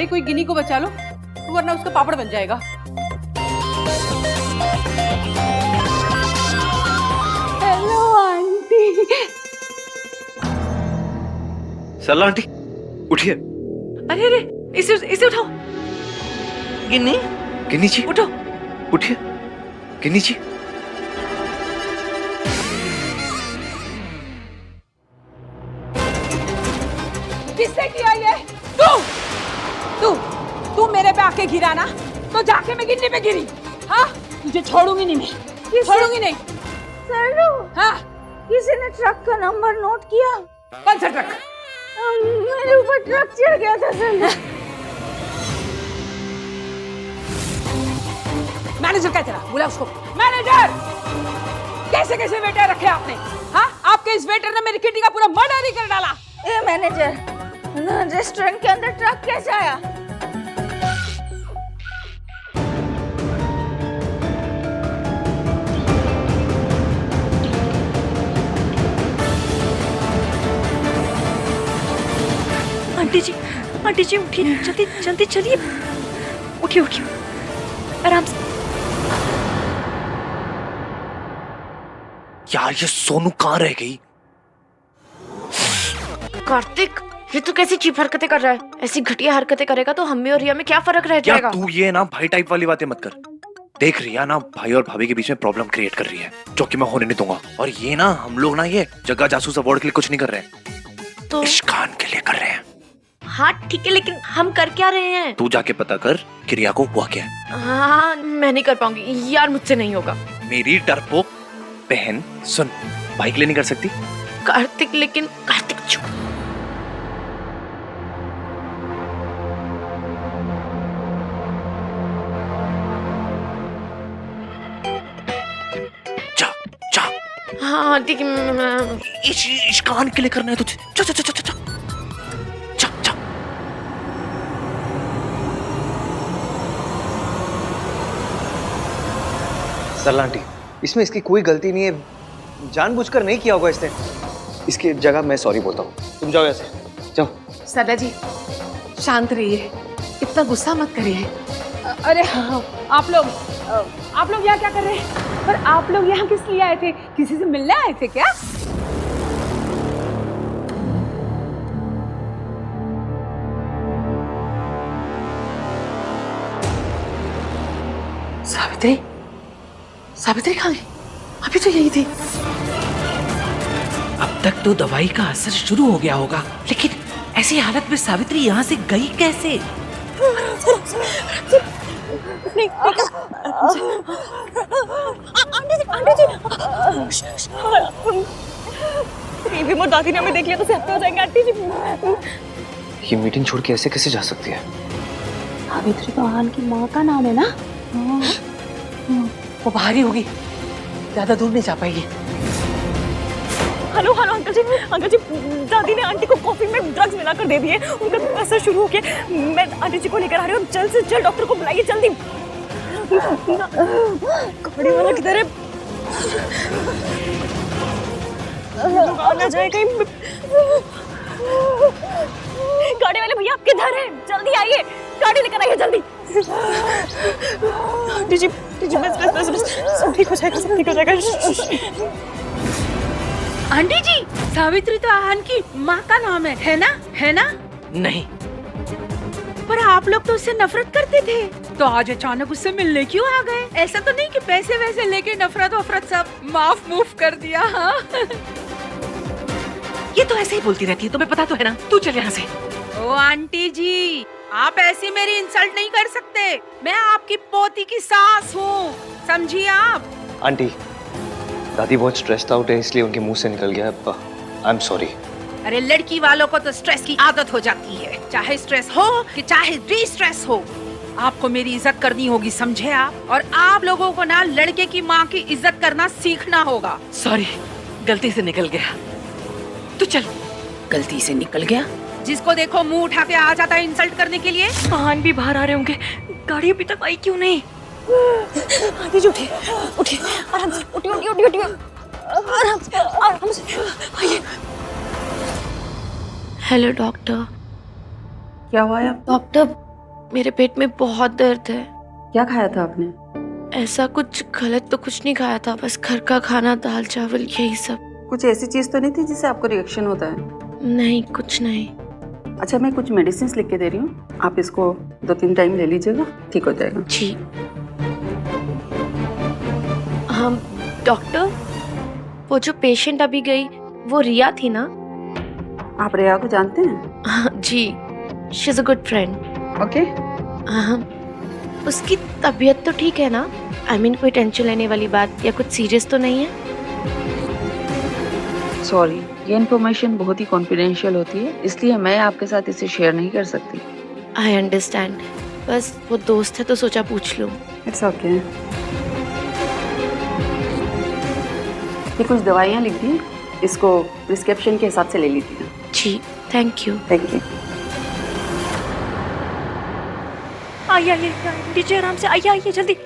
अरे कोई गिनी को बचा लो, वरना उसका पापड़ बन जाएगा। Hello aunty. सरला आंटी उठिए। अरे अरे, इसे उठाओ। गिन्नी, गिन्नी जी उठो। उठिए। गिन्नी जी किसने किया ये? तू मेरे पे आके गिरा ना, तो जाके मैं गिन्नी पे गिरी। हाँ, तुझे छोड़ूंगी नहीं मैं, छोड़ूंगी नहीं। सरलू, हाँ, किसी ने ट्रक का नंबर नोट किया? कौन सा ट्रक? मेरे ऊपर ट्रक चढ़ गया था सरलू। मैनेजर क्या तेरा? बुला उसको। मैनेजर! कैसे कैसे वेटर रखे आपने? हाँ, आपके इस वेटर ने मेरी किटी का पूरा मर्डर ही कर डाला। ए मैनेजर, रेस्टोरेंट के अंदर ट्रक कैसे आया? आंटी जी उठिए, जल्दी जल्दी चलिए। उठिए उठिए, आराम से। यार ये सोनू कहाँ रह गई? कार्तिक, ये तू कैसी चीप हरकतें कर रहा है? ऐसी घटिया हरकतें करेगा तो हम में और रिया में क्या फर्क रह जाएगा? यार तू ये ना भाई टाइप वाली बातें मत कर। देख रिया ना भाई और भाभी के बीच में प्रॉब्लम क्रिएट कर रही है, जो कि मैं होने नहीं दूंगा। और ये ना हम लोग ना ये जगह जासूस अवार्ड के लिए कुछ नहीं कर रहे हैं, तो इश्कान के लिए कर रहे हैं। हाँ ठीक है, लेकिन हम कर क्या रहे हैं? तू जाके पता कर कि रिया को हुआ क्या है। हाँ, मैं नहीं कर पाऊंगी यार, मुझसे नहीं होगा। मेरी डरपोक बहन सुन, भाई के लिए नहीं कर सकती? कार्तिक, लेकिन कार्तिक चुप। जा जा। हाँ ठीक है, इश्कान के लिए करना है तुझे। जा जा जा जा जा जा जा। सरला आंटी, इसमें इसकी कोई गलती नहीं है, जानबूझकर नहीं किया होगा इसने। इसकी जगह मैं सॉरी बोलता हूँ। तुम जाओ ऐसे, जाओ। सरला जी शांत रहिए, इतना गुस्सा मत करिए। अरे हाँ, आप लोग यहाँ क्या कर रहे हैं? पर आप लोग यहाँ किस लिए आए थे? किसी से मिलने आए थे क्या? सावित्री, सावित्री कहाँ गई? अभी तो यही थी। अब तक तो दवाई का असर शुरू हो गया होगा, लेकिन ऐसी हालत में सावित्री यहाँ से गई कैसे? आंटी दादी ने हमें देख लिया तो सहते हो जाएंगे आंटी जी। ये मीटिंग छोड़ के ऐसे कैसे जा सकती है? सावित्री तो आहान की माँ का नाम है ना? वो बाहर ही होगी, ज्यादा दूर नहीं जा पाएगी। हेलो हेलो अंकल जी, दादी ने आंटी को कॉफी में ड्रग्स मिलाकर दे दिए, उनका असर शुरू हो गया। मैं आंटी जी को लेकर आ रही हूँ, जल्द से जल्द डॉक्टर को बुलाइए जल्दी। कपड़े वाला किधर है? आ जाए कहीं। गाड़ी वाले भैया आप किधर हैं? जल्दी आइए, गाड़ी लेकर आइए जल्दी। आंटी जी बस सब ठीक हो जाएगा, सब ठीक हो जाएगा। आंटी जी, सावित्री तो आहान की माँ का नाम है ना? है ना? नहीं, पर आप लोग तो उससे नफरत करते थे, तो आज अचानक उससे मिलने क्यों आ गए? ऐसा तो नहीं कि पैसे वैसे लेके नफरत वफरत सब माफ मूफ कर दिया? हाँ ये तो ऐसे ही बोलती रहती है, तुम्हें पता तो है ना। तू चल यहाँ से। ओ आंटी जी, आप ऐसी मेरी इंसल्ट नहीं कर सकते। मैं आपकी पोती की सास हूँ, समझिए आप। आंटी, दादी बहुत स्ट्रेस्ड आउट है, इसलिए उनके मुंह से निकल गया। I am sorry. अरे लड़की वालों को तो स्ट्रेस की आदत हो जाती है, चाहे स्ट्रेस हो कि चाहे डी स्ट्रेस हो। आपको मेरी इज्जत करनी होगी, समझे आप? और आप लोगों को ना लड़के की माँ की इज्जत करना सीखना होगा। सॉरी, गलती से निकल गया। तू चल। गलती से निकल गया? जिसको देखो मुंह उठा के आ जाता है इंसल्ट करने के लिए। आहान भी बाहर आ रहे होंगे, गाड़ी अभी तक आई क्यों नहीं? आंटी जी उठिए, आराम से उठिए, आराम से आइए। Hello doctor. क्या हुआ है? डॉक्टर, मेरे पेट में बहुत दर्द है। क्या खाया था आपने? ऐसा कुछ गलत तो कुछ नहीं खाया था, बस घर का खाना, दाल चावल यही सब। कुछ ऐसी चीज तो नहीं थी जिससे आपको रिएक्शन होता है? नहीं, कुछ नहीं। अच्छा, मैं कुछ मेडिसिन लिख के दे रही हूँ, आप इसको 2-3 टाइम ले लीजिएगा, ठीक हो जाएगा। जी। हम डॉक्टर, वो जो पेशेंट अभी गई वो रिया थी ना? आप रिया को जानते हैं? जी, she is a good friend. Okay. उसकी तबीयत तो ठीक है ना? आई मीन कोई टेंशन लेने वाली बात या कुछ सीरियस तो नहीं है? सॉरी, ये इन्फॉर्मेशन बहुत ही कॉन्फिडेंशियल होती है, इसलिए मैं आपके साथ इसे शेयर नहीं कर सकती। आई अंडरस्टैंड, बस वो दोस्त है तो सोचा पूछ लूं। It's okay. ये कुछ दवाइयाँ लिख दी, इसको प्रिस्क्रिप्शन के हिसाब से ले लीजिए। जी, थैंक यू। Thank you. आइए आइए नीचे, आराम से आइए आइए, जल्दी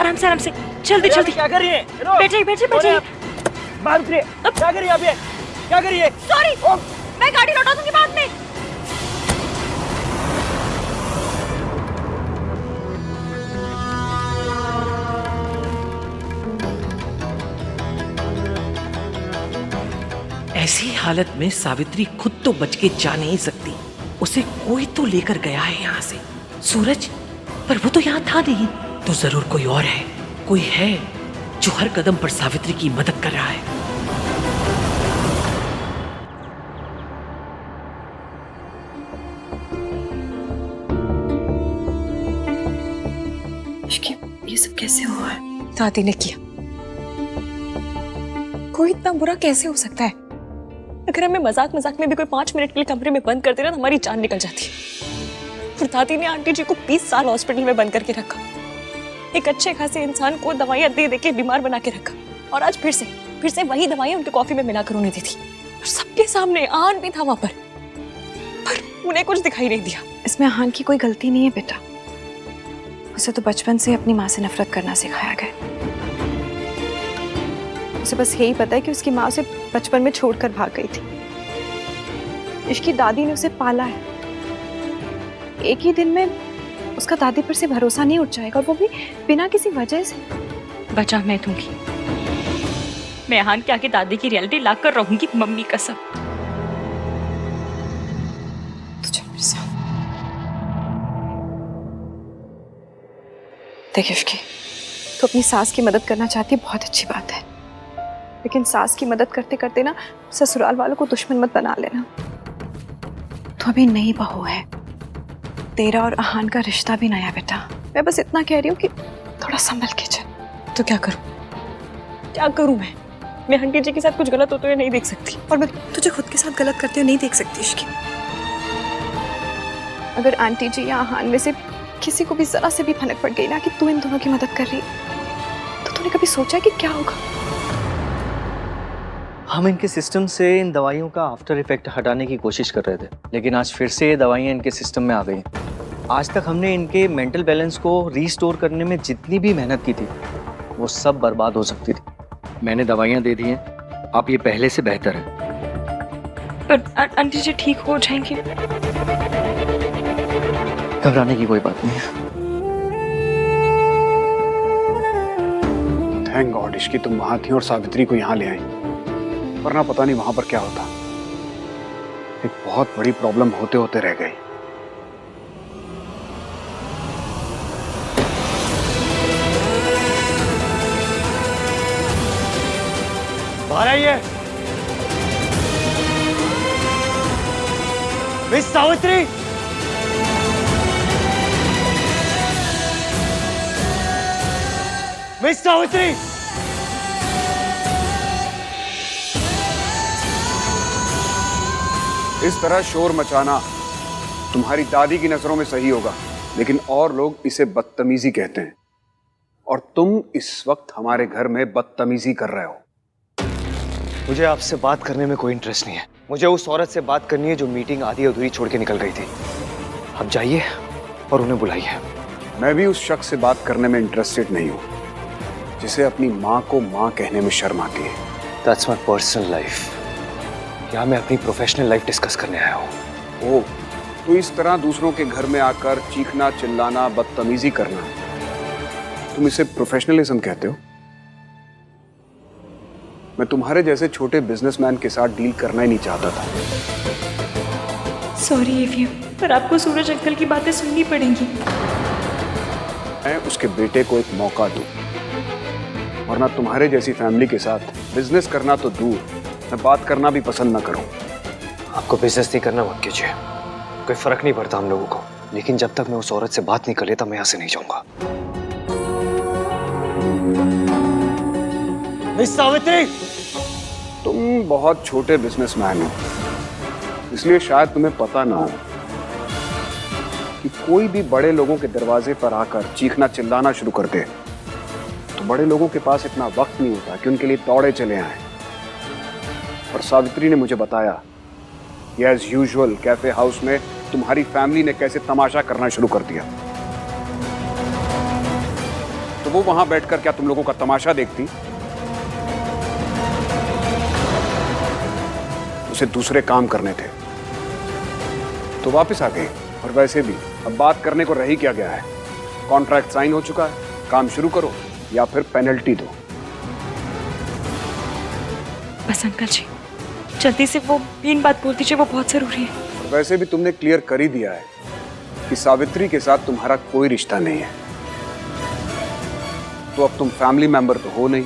आराम से जल्दी जल्दी। क्या कर रही है? बैठिए बैठिए बैठिए। बाहर उतरिए। क्या कर रही है आप? ये क्या कर रही है? सॉरी, मैं गाड़ी लौटा दूंगी बाद में। ऐसी हालत में सावित्री खुद तो बच के जा नहीं सकती, उसे कोई तो लेकर गया है यहाँ से। सूरज, पर वो तो यहाँ था नहीं, तो जरूर कोई और है, कोई है जो हर कदम पर सावित्री की मदद कर रहा है। ये सब कैसे हुआ है? दादी ने किया। कोई इतना बुरा कैसे हो सकता है? अगर हमें मजाक मजाक में भी कोई 5 मिनट के लिए कमरे में बंद कर देना तो हमारी जान निकल जाती। और दादी ने आंटी जी को 20 साल हॉस्पिटल में बंद करके रखा, एक अच्छे खासे इंसान को दवाइयां दे दे के बीमार बना के रखा, और आज फिर से वही दवाइयां उनके कॉफी में मिलाकर उन्हें दी थी। और सबके सामने आहान भी था वहां पर उन्हें कुछ दिखाई नहीं दिया। इसमें आहान की कोई गलती नहीं है बेटा, उसे तो बचपन से अपनी माँ से नफरत करना सिखाया गया। उसे बस यही पता है कि उसकी माँ उसे बचपन में छोड़कर भाग गई थी। इसकी दादी ने उसे पाला है, एक ही दिन में उसका दादी पर से भरोसा नहीं उठ जाएगा, और वो भी बिना किसी वजह से। बचा मैं दूंगी, मैं आहान के आगे दादी की रियलिटी ला कर रहूंगी, मम्मी कसम। देखिए उसकी तो अपनी सास की मदद करना चाहती है, बहुत अच्छी बात है, लेकिन सास की मदद करते करते ना ससुराल वालों को दुश्मन मत बना लेना। तो अभी नई बहू है, तेरा और आहान का रिश्ता भी नया बेटा। मैं बस इतना कह रही हूँ कि थोड़ा संभल के चल। तो क्या करूं मैं आंटी जी के साथ कुछ गलत होते हुए नहीं देख सकती, और मैं तुझे खुद के साथ गलत करते हुए नहीं देख सकती इसकी। अगर आंटी जी या आहान में से किसी को भी जरा से भी भनक पड़ गई ना कि तू इन दोनों की मदद कर रही, तो तूने कभी सोचा कि क्या होगा? हम इनके सिस्टम से इन दवाइयों का आफ्टर इफेक्ट हटाने की कोशिश कर रहे थे, लेकिन आज फिर से ये दवाइयाँ इनके सिस्टम में आ गई। आज तक हमने इनके मेंटल बैलेंस को रीस्टोर करने में जितनी भी मेहनत की थी, वो सब बर्बाद हो सकती थी। मैंने दवाइयाँ दे दी हैं, आप ये पहले से बेहतर है। पर आंटी जी ठीक हो जाएंगे, घबराने की कोई बात नहीं है। थैंक गॉड इश्की तुम वहां थी और सावित्री को यहाँ ले आई, वरना पता नहीं वहां पर क्या होता। एक बहुत बड़ी प्रॉब्लम होते होते रह गई। बाहर आइए। मिस सावित्री, मिस सावित्री, इस तरह शोर मचाना तुम्हारी दादी की नजरों में सही होगा, लेकिन और लोग इसे बदतमीजी कहते हैं, और तुम इस वक्त हमारे घर में बदतमीजी कर रहे हो। मुझे आपसे बात करने में कोई इंटरेस्ट नहीं है। मुझे उस औरत से बात करनी है जो मीटिंग आधी अधूरी छोड़ के निकल गई थी। आप जाइए और उन्हें बुलाइए। मैं भी उस शख्स से बात करने में इंटरेस्टेड नहीं हूं जिसे अपनी माँ को माँ कहने में शर्म आती है। That's my personal life। यहाँ मैं अपनी प्रोफेशनल लाइफ डिस्कस करने आया हूँ। ओह, तो इस तरह दूसरों के घर में आकर चीखना, चिल्लाना, बदतमीजी करना, तुम इसे प्रोफेशनलिज्म कहते हो? मैं तुम्हारे जैसे छोटे बिजनेसमैन के साथ डील करना ही नहीं चाहता था। सॉरी एवीएम, पर आपको सूरज अंकल की बातें सुननी पड़ेंगी। मैं उसके बेटे को एक मौका दूं, वरना तुम्हारे जैसी फैमिली के साथ बिजनेस करना तो दूर, मैं बात करना भी पसंद ना करूं। आपको बिजनेस नहीं करना मत कीजिए, कोई फर्क नहीं पड़ता हम लोगों को, लेकिन जब तक मैं उस औरत से बात नहीं कर लेता मैं यहाँ से नहीं जाऊंगा। मिस सावित्री, तुम बहुत छोटे बिजनेसमैन हो, इसलिए शायद तुम्हें पता ना हो कि कोई भी बड़े लोगों के दरवाजे पर आकर चीखना चिल्लाना शुरू कर दे तो बड़े लोगों के पास इतना वक्त नहीं होता कि उनके लिए दौड़े चले आए। और सावित्री ने मुझे बताया कि एज यूजुअल कैफे हाउस में तुम्हारी फैमिली ने कैसे तमाशा करना शुरू कर दिया। तो वो वहां बैठकर क्या तुम लोगों का तमाशा देखती? उसे दूसरे काम करने थे तो वापस आ गई। और वैसे भी अब बात करने को रह ही क्या गया है, कॉन्ट्रैक्ट साइन हो चुका है, काम शुरू करो या फिर पेनल्टी दो। बस अंकल जी, जल्दी से वो तीन बात बोल दीजिए, वो बहुत जरूरी है। और वैसे भी तुमने क्लियर कर ही दिया है कि सावित्री के साथ तुम्हारा कोई रिश्ता नहीं है, तो अब तुम फैमिली मेंबर तो हो नहीं।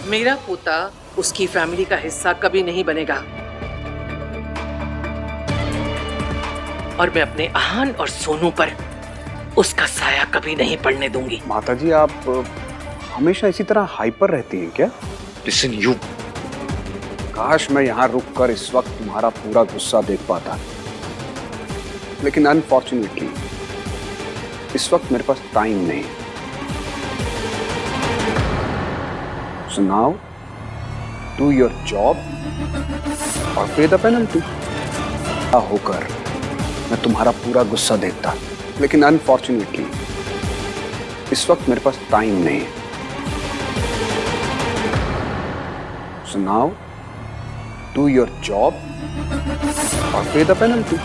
मेरा पोता उसकी फैमिली का हिस्सा कभी नहीं बनेगा, और मैं अपने आहान और सोनू पर उसका साया कभी नहीं पड़ने दूंगी। माताजी, आप हमेशा इसी तरह हाइपर रहती हैं क्या? लिसन यू, काश मैं यहाँ रुककर इस वक्त तुम्हारा पूरा गुस्सा देख पाता, लेकिन अनफॉर्चुनेटली इस वक्त मेरे पास टाइम नहीं। So now do your job और पे द पेनल्टी। होकर मैं तुम्हारा पूरा गुस्सा देखता, लेकिन अनफॉर्चुनेटली इस वक्त मेरे पास टाइम नहीं है। So now do your job और पे द पेनल्टी।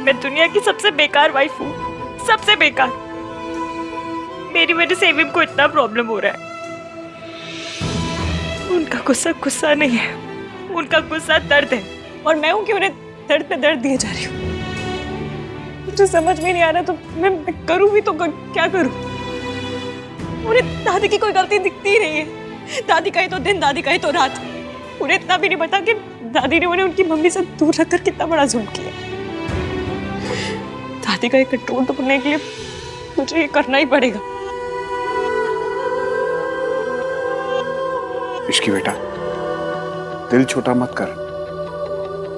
मैं दुनिया की सबसे बेकार वाइफ हूँ, सबसे बेकार। मेरी वजह से एवीएम को इतना प्रॉब्लम हो रहा है। उनका गुस्सा गुस्सा नहीं है, उनका गुस्सा दर्द है, और मैं हूं कि उन्हें दर्द पे दर्द दिए जा रही हूँ। मुझे समझ में नहीं आ रहा, तो मैं करूँ भी तो क्या करूँ? उन्हें दादी की कोई गलती दिखती ही नहीं है। दादी कहे तो दिन, दादी कहे तो रात। उन्हें इतना भी नहीं पता कि दादी ने उन्हें उनकी मम्मी से दूर रखकर कितना बड़ा जुल्म किया। दादी का ये कंट्रोल तो करने के लिए मुझे ये करना ही पड़ेगा। इश्की बेटा, दिल छोटा मत कर,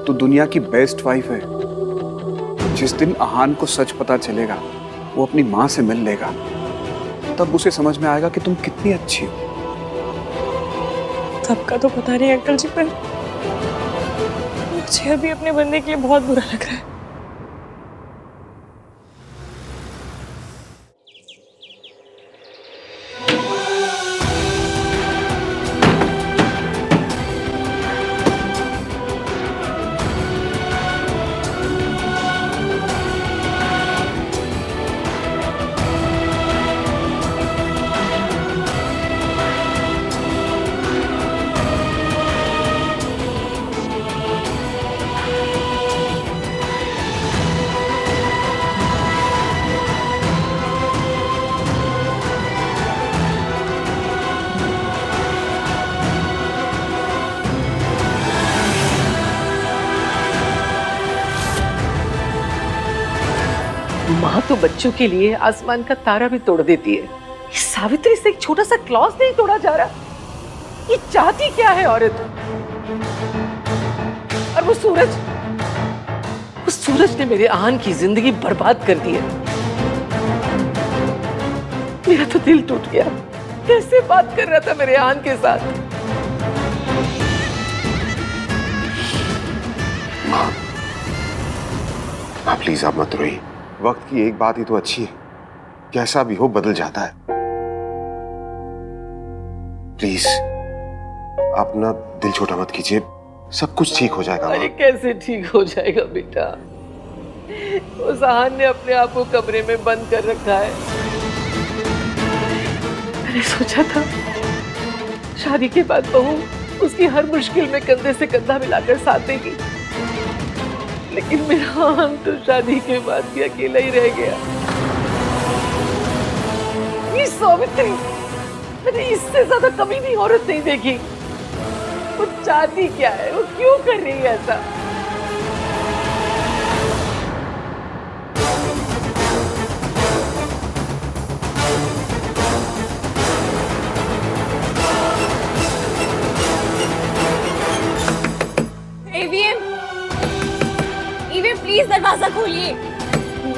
तू दुनिया की बेस्ट वाइफ है। जिस दिन आहान को सच पता चलेगा, वो अपनी माँ से मिल लेगा, तब उसे समझ में आएगा कि तुम कितनी अच्छी हो। सबका तो पता नहीं अंकल जी, पर मुझे अभी अपने बंदे के लिए बहुत बुरा लग रहा है। माँ तो बच्चों के लिए आसमान का तारा भी तोड़ देती है। ये सावित्री से एक छोटा सा क्लॉज नहीं तोड़ा जा रहा। ये चाहती क्या है औरत? और वो सूरज ने मेरे आहान की जिंदगी बर्बाद कर दी है। मेरा तो दिल टूट गया। कैसे बात कर रहा था मेरे आहान के साथ। माँ प्लीज आप मत रोइए। वक्त की एक बात ही तो अच्छी है, कैसा भी हो बदल जाता है। प्लीज आप ना दिल छोटा मत कीजिए, सब कुछ ठीक हो जाएगा। अरे कैसे ठीक हो जाएगा बेटा, उस आहान ने अपने आप को कमरे में बंद कर रखा है। मैंने सोचा था शादी के बाद बहू उसकी हर मुश्किल में कंधे से कंधा मिलाकर साथ देगी, लेकिन मेरा आहान तो शादी के बाद भी अकेला ही रह गया। ये सावित्री, मैंने इससे ज्यादा कभी भी औरत नहीं देखी। वो चाहती क्या है, वो क्यों कर रही है ऐसा? ईवीएम प्लीज दरवाजा खोलिए।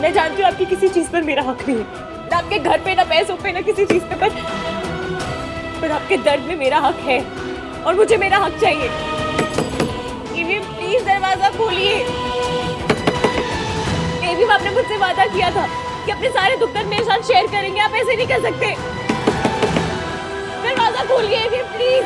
मैं जानती हूँ आपकी किसी चीज पर मेरा हक नहीं है, ना आपके घर पे, ना पैसों पे, ना किसी चीज पे, पर आपके दर्द में मेरा हक है और मुझे मेरा हक चाहिए। ईवीएम प्लीज दरवाजा खोलिए। एवीएम, आपने मुझसे वादा किया था कि अपने सारे दुख दर्द मेरे साथ शेयर करेंगे, आप ऐसे नहीं कर सकते। दरवाजा खोलिए एवीएम प्लीज।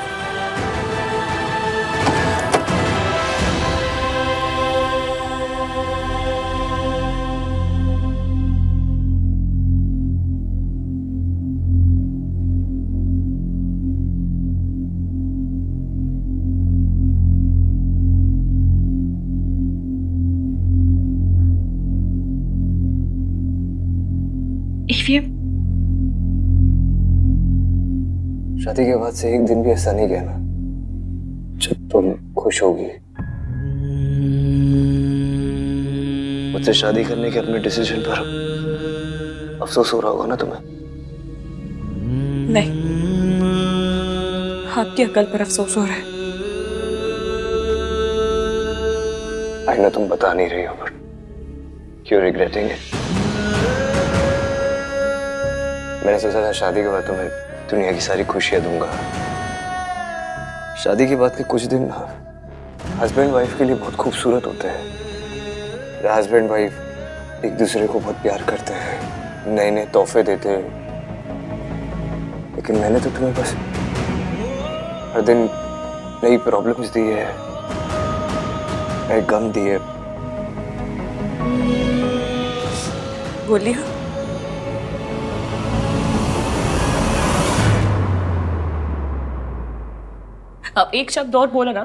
शादी के बाद से एक दिन भी ऐसा नहीं गया ना जब तुम खुश होगी। मुझसे शादी करने के अपने डिसीजन पर अफसोस हो रहा होगा ना तुम्हें? नहीं, आपकी अकल पर अफसोस हो रहा है। आई नो तुम बता नहीं रही हो, बट यू रिग्रेटिंग इट। मैंने सोचा था शादी के बाद तुम्हें दुनिया की सारी खुशियां दूंगा। शादी के बाद के कुछ दिन हस्बैंड वाइफ के लिए बहुत खूबसूरत होते हैं। हस्बैंड वाइफ एक दूसरे को बहुत प्यार करते हैं, नए नए तोहफे देते हैं, लेकिन मैंने तो तुम्हें बस हर दिन नई प्रॉब्लम्स दी है, नए गम दिए। बोलिए। अब एक शब्द और बोला ना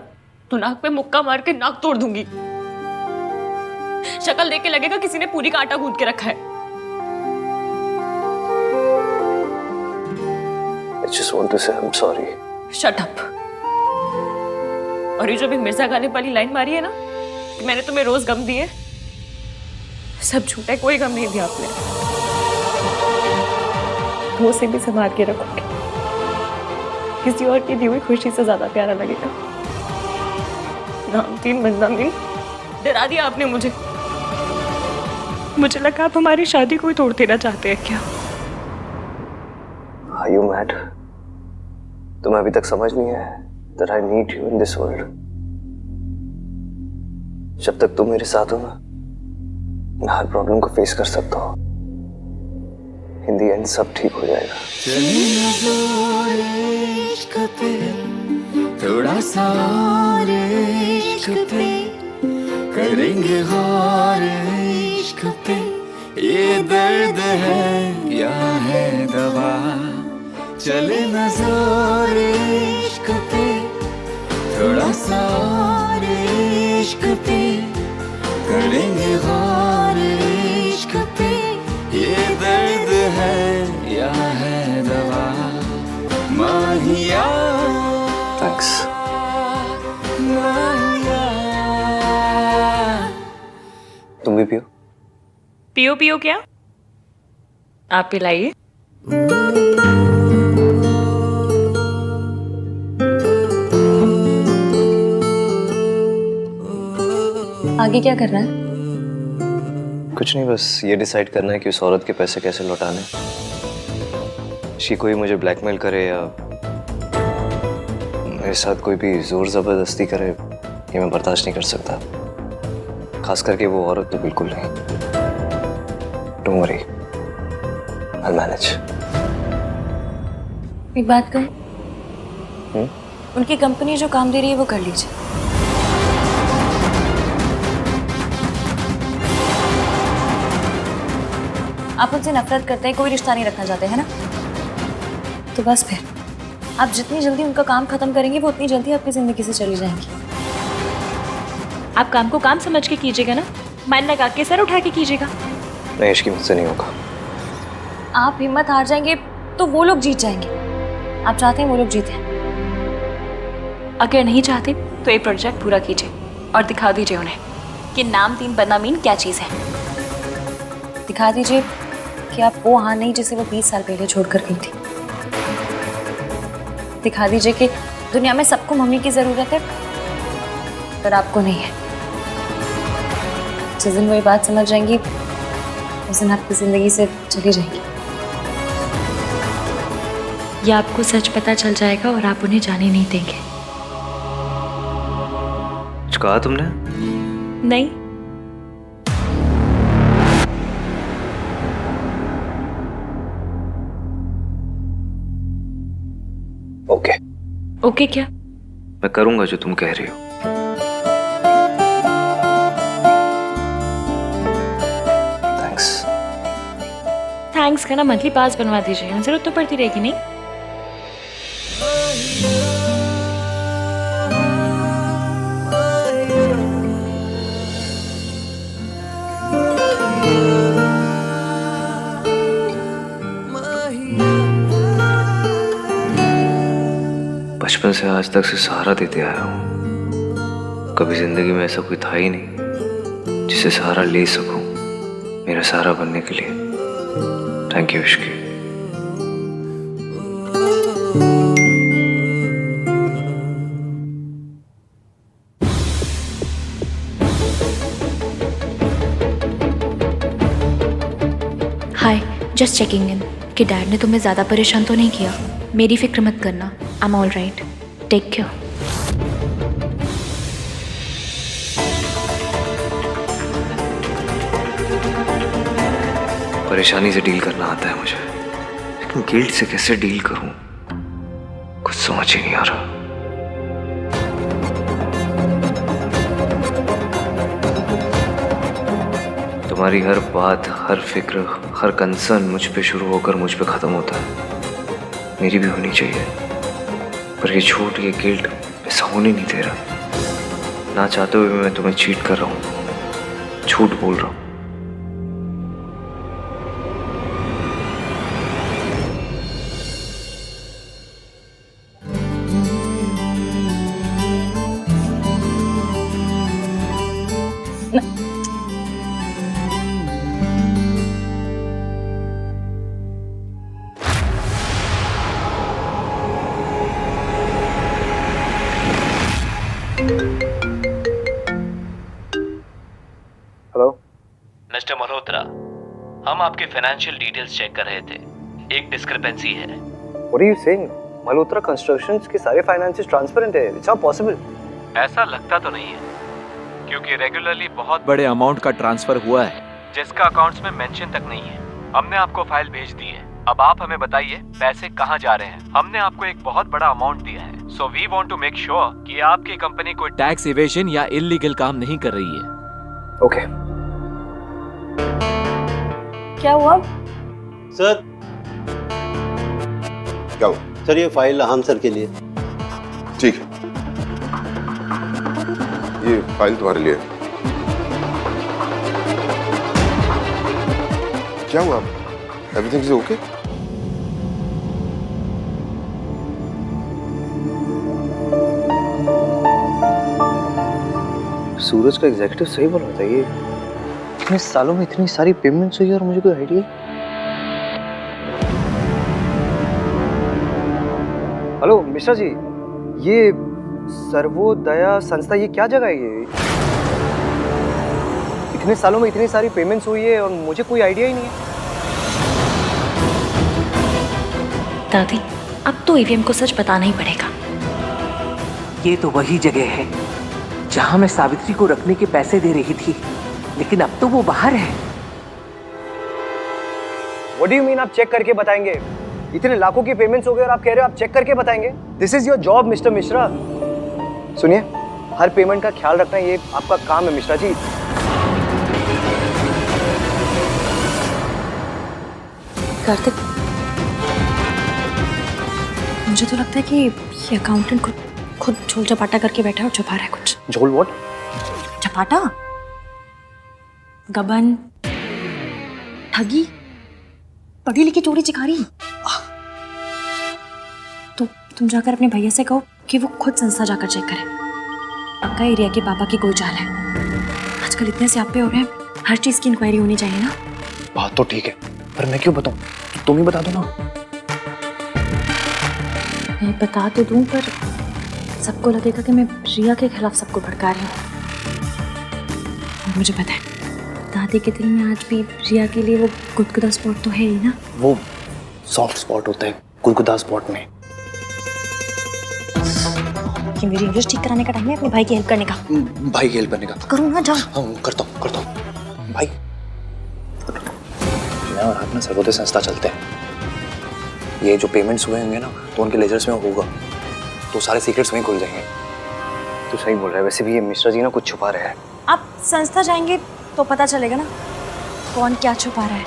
तो नाक पे मुक्का मार के नाक तोड़ दूंगी। शक्ल देख के लगेगा किसी ने पूरी का आटा गूंथ के रखा है। I just want to say I'm sorry. Shut up. और ये जो भी मिर्जा गालिब वाली लाइन मारी है ना कि मैंने तुम्हें रोज गम दिए, सब झूठा है, कोई गम नहीं दिया आपने। वो से भी संभाल के रखोगे, किसी और की दी हुई खुशी से ज्यादा प्यारा लगेगा। नामतीन बदनामी डरा दिया आपने मुझे। मुझे लगा आप हमारी शादी को ही तोड़ देना चाहते हैं क्या? Are you mad? तुम्हें अभी तक समझ नहीं है that I need you in this world. जब तक तुम मेरे साथ हो ना, मैं हर प्रॉब्लम को फेस कर सकता हूँ। In the end सब ठीक हो जाएगा। थोड़ा सा और इश्क पे करेंगे गौर इश्क पे, ये दर्द है या है दवा, चले न जोर इश्क पे, थोड़ा सा और इश्क पे करेंगे गौर इश्क पे, ये दर्द है या है दवा, माहिया। Thanks. तुम भी पियो। पियो पियो क्या? आप पिलाइए। आगे क्या करना है? कुछ नहीं, बस ये डिसाइड करना है कि उस औरत के पैसे कैसे लौटाने। कोई मुझे ब्लैकमेल करे या मेरे साथ कोई भी जोर जबरदस्ती करे, ये मैं बर्दाश्त नहीं कर सकता। खास करके वो औरत तो बिल्कुल नहीं। Don't worry, I will manage. एक बात कहूं, उनकी कंपनी जो काम दे रही है वो कर लीजिए। आप उनसे नफरत करते हैं, कोई रिश्ता नहीं रखना चाहते हैं ना? तो बस फिर आप जितनी जल्दी उनका काम खत्म करेंगे वो उतनी जल्दी आपकी जिंदगी से चली जाएंगी। आप काम को काम समझ के कीजिएगा ना, माइंड लगा के सर उठा के कीजिएगा। नहीं, इसकी मुझसे नहीं होगा। आप हिम्मत हार जाएंगे तो वो लोग जीत जाएंगे। आप चाहते हैं वो लोग जीते? अगर नहीं चाहते तो ये प्रोजेक्ट पूरा कीजिए और दिखा दीजिए उन्हें कि नाम तीन बदनामीन क्या चीज़ है। दिखा दीजिए कि आप वो हाँ नहीं जिसे वो 20 साल पहले छोड़कर गई थी। दिखा दीजिए कि दुनिया में सबको मम्मी की जरूरत है पर आपको नहीं है। जिस दिन वो ये बात समझ जाएंगी उस दिन आपकी जिंदगी से चली जाएंगी। या आपको सच पता चल जाएगा और आप उन्हें जाने नहीं देंगे। कुछ कहा तुमने? नहीं। ओके। ओके क्या? मैं करूंगा जो तुम कह रही हो। थैंक्स का ना मंथली पास बनवा दीजिए, जरूरत तो पड़ती रहेगी नहीं? बचपन से आज तक से सहारा देते आया हूँ। कभी जिंदगी में ऐसा कोई था ही नहीं जिसे सहारा ले सकूं, मेरा सहारा बनने के लिए। Thank you Ishki. Hi, just checking in कि डैड ने तुम्हें ज़्यादा परेशान तो नहीं किया। मेरी फिक्र मत करना, I am all right. Take care. परेशानी से डील करना आता है मुझे, लेकिन गिल्ट से कैसे डील करूं कुछ समझ ही नहीं आ रहा। तुम्हारी हर बात, हर फिक्र, हर कंसर्न मुझ पे शुरू होकर मुझ पे खत्म होता है। मेरी भी होनी चाहिए, पर ये झूठ, ये गिल्ट ऐसा होने नहीं दे रहा। ना चाहते हुए मैं तुम्हें चीट कर रहा हूं, झूठ बोल रहा हूं। हेलो मिस्टर मल्होत्रा, हम आपके फाइनेंशियल डिटेल्स चेक कर रहे थे। एक डिस्क्रिपेंसी है। What are you saying? Malhotra constructions के सारे फाइनेंसेस ट्रांसपेरेंट है। It's not possible. ऐसा लगता तो नहीं है, क्योंकि रेगुलरली बहुत बड़े अमाउंट का ट्रांसफर हुआ है जिसका अकाउंट्स में मेंशन तक नहीं है। हमने आपको फाइल भेज दी है, अब आप हमें बताइए पैसे कहाँ जा रहे हैं। हमने आपको एक बहुत बड़ा अमाउंट दिया है, so we want to make sure कि आपकी कंपनी कोई टैक्स इवेजन या इलीगल काम नहीं कर रही है। ओके। क्या हुआ? सर क्या हुआ? सर ये फाइल हम सर के लिए। ठीक है, ये फाइल तुम्हारे लिए। क्या हुआ? Everything is okay? सूरज का एग्जीक्यूटिव सही बोल रहा था। ये इतने सालों में इतनी सारी पेमेंट्स हुई और मुझे कोई आइडिया। हेलो मिश्रा जी, ये सर्वोदया संस्था ये क्या जगह है? ये इतने सालों में इतनी सारी पेमेंट्स हुई है और मुझे कोई आइडिया ही नहीं है। दादी, अब तो ईवीएम को सच बताना ही पड़ेगा। ये तो वही जगह है जहां मैं सावित्री को रखने के पैसे दे रही थी, लेकिन अब तो वो बाहर है। What do you mean आप चेक करके बताएंगे? इतने लाखों की पेमेंट्स हो गए और आप कह रहे हो आप चेक करके बताएंगे? This is your job mister Mishra. सुनिए, हर पेमेंट का ख्याल रखना ये आपका काम है मिश्रा जी। कार्तिक, मुझे तो लगता है कि ये अकाउंटेंट खुद झोल चपाटा करके बैठा है और छुपा रहा है कुछ। झोल व्हाट? चपाटा, गबन, ठगी, पढ़ी लिखी चोरी चिकारी। तो तुम जाकर अपने भैया से कहो कि वो खुद संस्था जाकर चेक करे। पक्का एरिया के पापा की कोई चाल है। आजकल इतने स्यापे हो रहे हैं, हर चीज की इंक्वायरी होनी चाहिए ना। बात तो ठीक है, पर मैं क्यों बताऊं? तुम ही बता दो ना। मैं बता तो दूं, पर सबको लगेगा कि मैं रिया के खिलाफ सबको भड़का रही हूँ। और मुझे पता है, दादी के दिल में आज भी रिया के लिए वो गुदगुदा स्पॉट तो है ही ना। वो सॉफ्ट स्पॉट होता है गुदगुदा स्पॉट में। ये मेरी इंग्लिश ठीक कराने का टाइम है अपने भाई की हेल्प करने का। भाई की हेल्प करने का? करूँ ना, जाओ। हाँ, करता हूँ भाई। मैं और आप ना सर्वोदय संस्था चलते हैं। ये जो पेमेंट्स हुए होंगे ना, तो उनके लेजर्स में होगा, तो सारे सीक्रेट्स वहीं खुल जाएंगे। तू सही बोल रहा है। वैसे भी ये मिश्रा जी ना कुछ छुपा रहे हैं। आप संस्था जाएंगे तो पता चलेगा ना कौन क्या छुपा रहा है।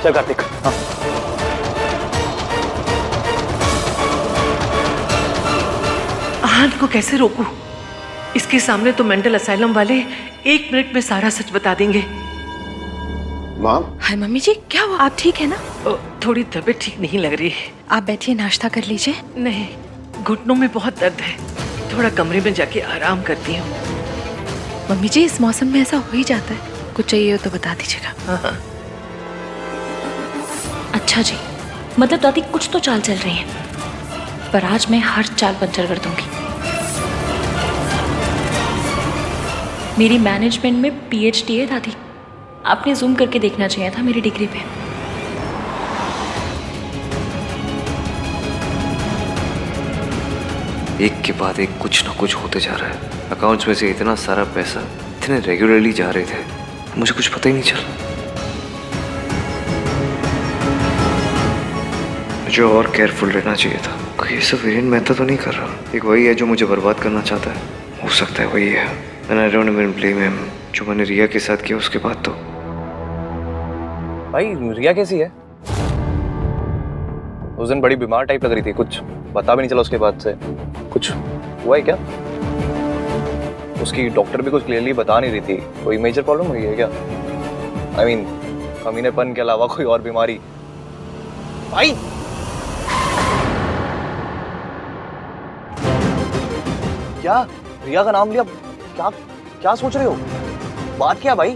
चल कार्तिक। हाँ। आहन को कैसे रोकूं? इसके सामने तो मेंटल असाइलम वाले 1 मिनट में सारा सच बता देंगे। माँ? हाय मम्मी जी, क्या हुआ? आप ठीक है ना? थोड़ी तबीयत ठीक नहीं लग रही है। आप बैठिए, नाश्ता कर लीजिए। नहीं, घुटनों में बहुत दर्द है, थोड़ा कमरे में जाके आराम करती हूँ। मम्मी जी, इस मौसम में ऐसा हो ही जाता है, कुछ चाहिए हो तो बता दीजिएगा। हाँ। अच्छा जी, मतलब दादी कुछ तो चाल चल रही है, पर आज मैं हर चाल पंचर कर दूंगी। मेरी मैनेजमेंट में PhD है दादी। आपने जूम करके देखना चाहिए था मेरी डिग्री पे। एक के बाद एक कुछ ना कुछ होते जा रहा है। अकाउंट्स में से इतना सारा पैसा इतने रेगुलरली जा रहे थे, मुझे कुछ पता ही नहीं चला। मुझे और केयरफुल रहना चाहिए था। कोई ऐसा वेरिएंट मैं तो नहीं कर रहा। एक वही है जो मुझे बर्बाद करना चाहता है। हो सकता है वही है। And I don't even blame him। जो मैंने रिया के साथ किया उसके बाद तो। भाई रिया कैसी है? उस दिन बड़ी बीमार टाइप लग रही थी, कुछ पता भी नहीं चला उसके बाद से। कुछ हुआ है क्या? उसकी डॉक्टर भी कुछ क्लियरली बता नहीं रही थी। कोई मेजर प्रॉब्लम हुई है क्या? I mean, कमीनेपन के अलावा कोई और बीमारी? भाई क्या रिया का नाम लिया? क्या क्या सोच रहे हो? बात क्या भाई?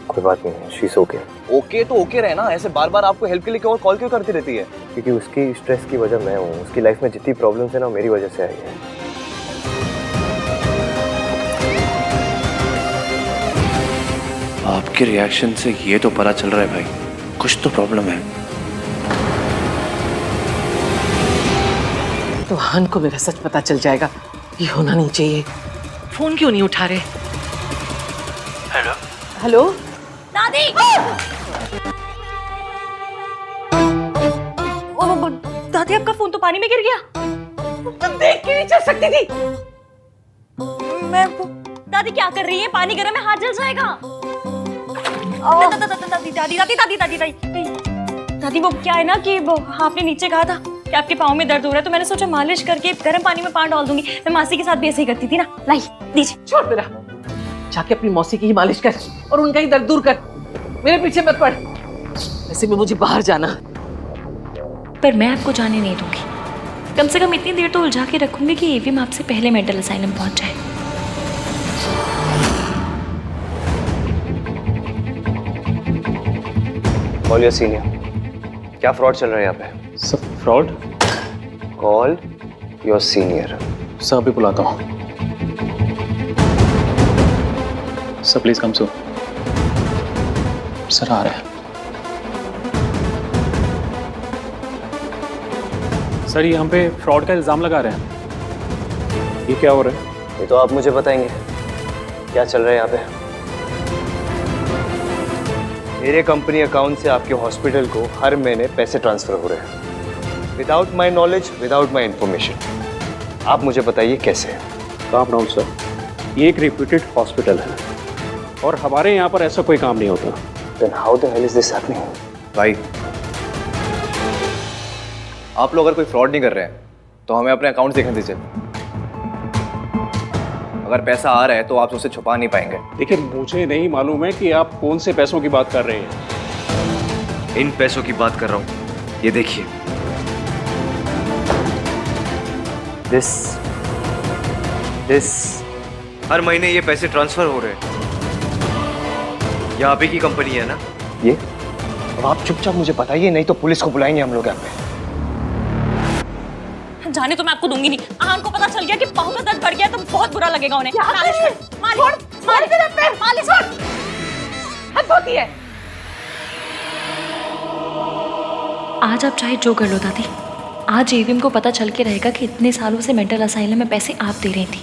कोई बात नहीं है, शी इज ओके। ओके तो ओके रहे ना, ऐसे बार बार आपको हेल्प के लिए और कॉल क्यों करती रहती है? क्योंकि उसकी स्ट्रेस की वजह मैं हूँ। उसकी लाइफ में जितनी प्रॉब्लम्स है ना, मेरी वजह से आई है। आपके रिएक्शन से ये तो पता चल रहा है भाई, कुछ तो प्रॉब्लम है। तो आहन को मेरा सच पता चल जाएगा। ये होना नहीं चाहिए। फोन क्यों नहीं उठा रहे? हेलो हेलो दादी! दादी, आपका फोन तो पानी में गिर गया। तुम देख के नहीं चल सकती थी? मैं दादी क्या कर रही है? पानी गर्म है, हाथ जल जाएगा। दादी दादी दादी दादी दादी दादी दादी वो क्या है ना कि वो आपने नीचे कहा था कि आपके पाँव में दर्द हो रहा है, तो मैंने सोचा मालिश करके गर्म पानी में पानी डाल दूंगी। मैं मासी के साथ भी ऐसे ही करती थी ना। लाई दीजिए। छोड़ मेरा, जाके अपनी मौसी की ही मालिश कर और उनका ही दर्द दूर कर। मेरे पीछे मत पड़। ऐसे में मुझे बाहर जाना। पर मैं आपको जाने नहीं दूंगी। कम से कम इतनी देर तो उलझा के रखूंगी कि ईवीएम आपसे पहले मेंटल असाइलम पहुंच जाए। Call your senior. क्या फ्रॉड चल रहा है यहाँ पे? सब फ्रॉड? Call your senior. सब भी बुलाता हूँ। Sir please come so. Sir आ रहे हैं। सर ये हम पे फ्रॉड का इल्जाम लगा रहे हैं। ये क्या हो रहा है? ये तो आप मुझे बताएंगे क्या चल रहा है यहाँ पे। मेरे कंपनी अकाउंट से आपके हॉस्पिटल को हर महीने पैसे ट्रांसफर हो रहे हैं without my knowledge, without my information. आप मुझे बताइए कैसे। काम डाउन सर, ये एक रिप्यूटेड हॉस्पिटल है और हमारे यहाँ पर ऐसा कोई काम नहीं होता। Then how the hell is this happening? भाई आप लोग अगर कोई फ्रॉड नहीं कर रहे हैं तो हमें अपने अकाउंट देखने दीजिए। अगर पैसा आ रहा है तो आप उसे छुपा नहीं पाएंगे। देखिए मुझे नहीं मालूम है कि आप कौन से पैसों की बात कर रहे हैं। इन पैसों की बात कर रहा हूं। ये देखिए, दिस हर महीने ये पैसे ट्रांसफर हो रहे हैं। यहाँ पे की कंपनी है ना ये? अब आप चुपचाप मुझे बताइए, नहीं तो पुलिस को बुलाएंगे हम लोग यहाँ पे। जाने तो मैं आपको दूंगी नहीं। आहान को पता चल गया कि पाँव का दर्द बढ़ गया तो बहुत बुरा लगेगा उन्हें। हद होती है। आज आप चाहे जो कर लो दादी, आज एवीएम को पता चल के रहेगा कि इतने सालों से मेंटल असाइलम में पैसे आप दे रही थी।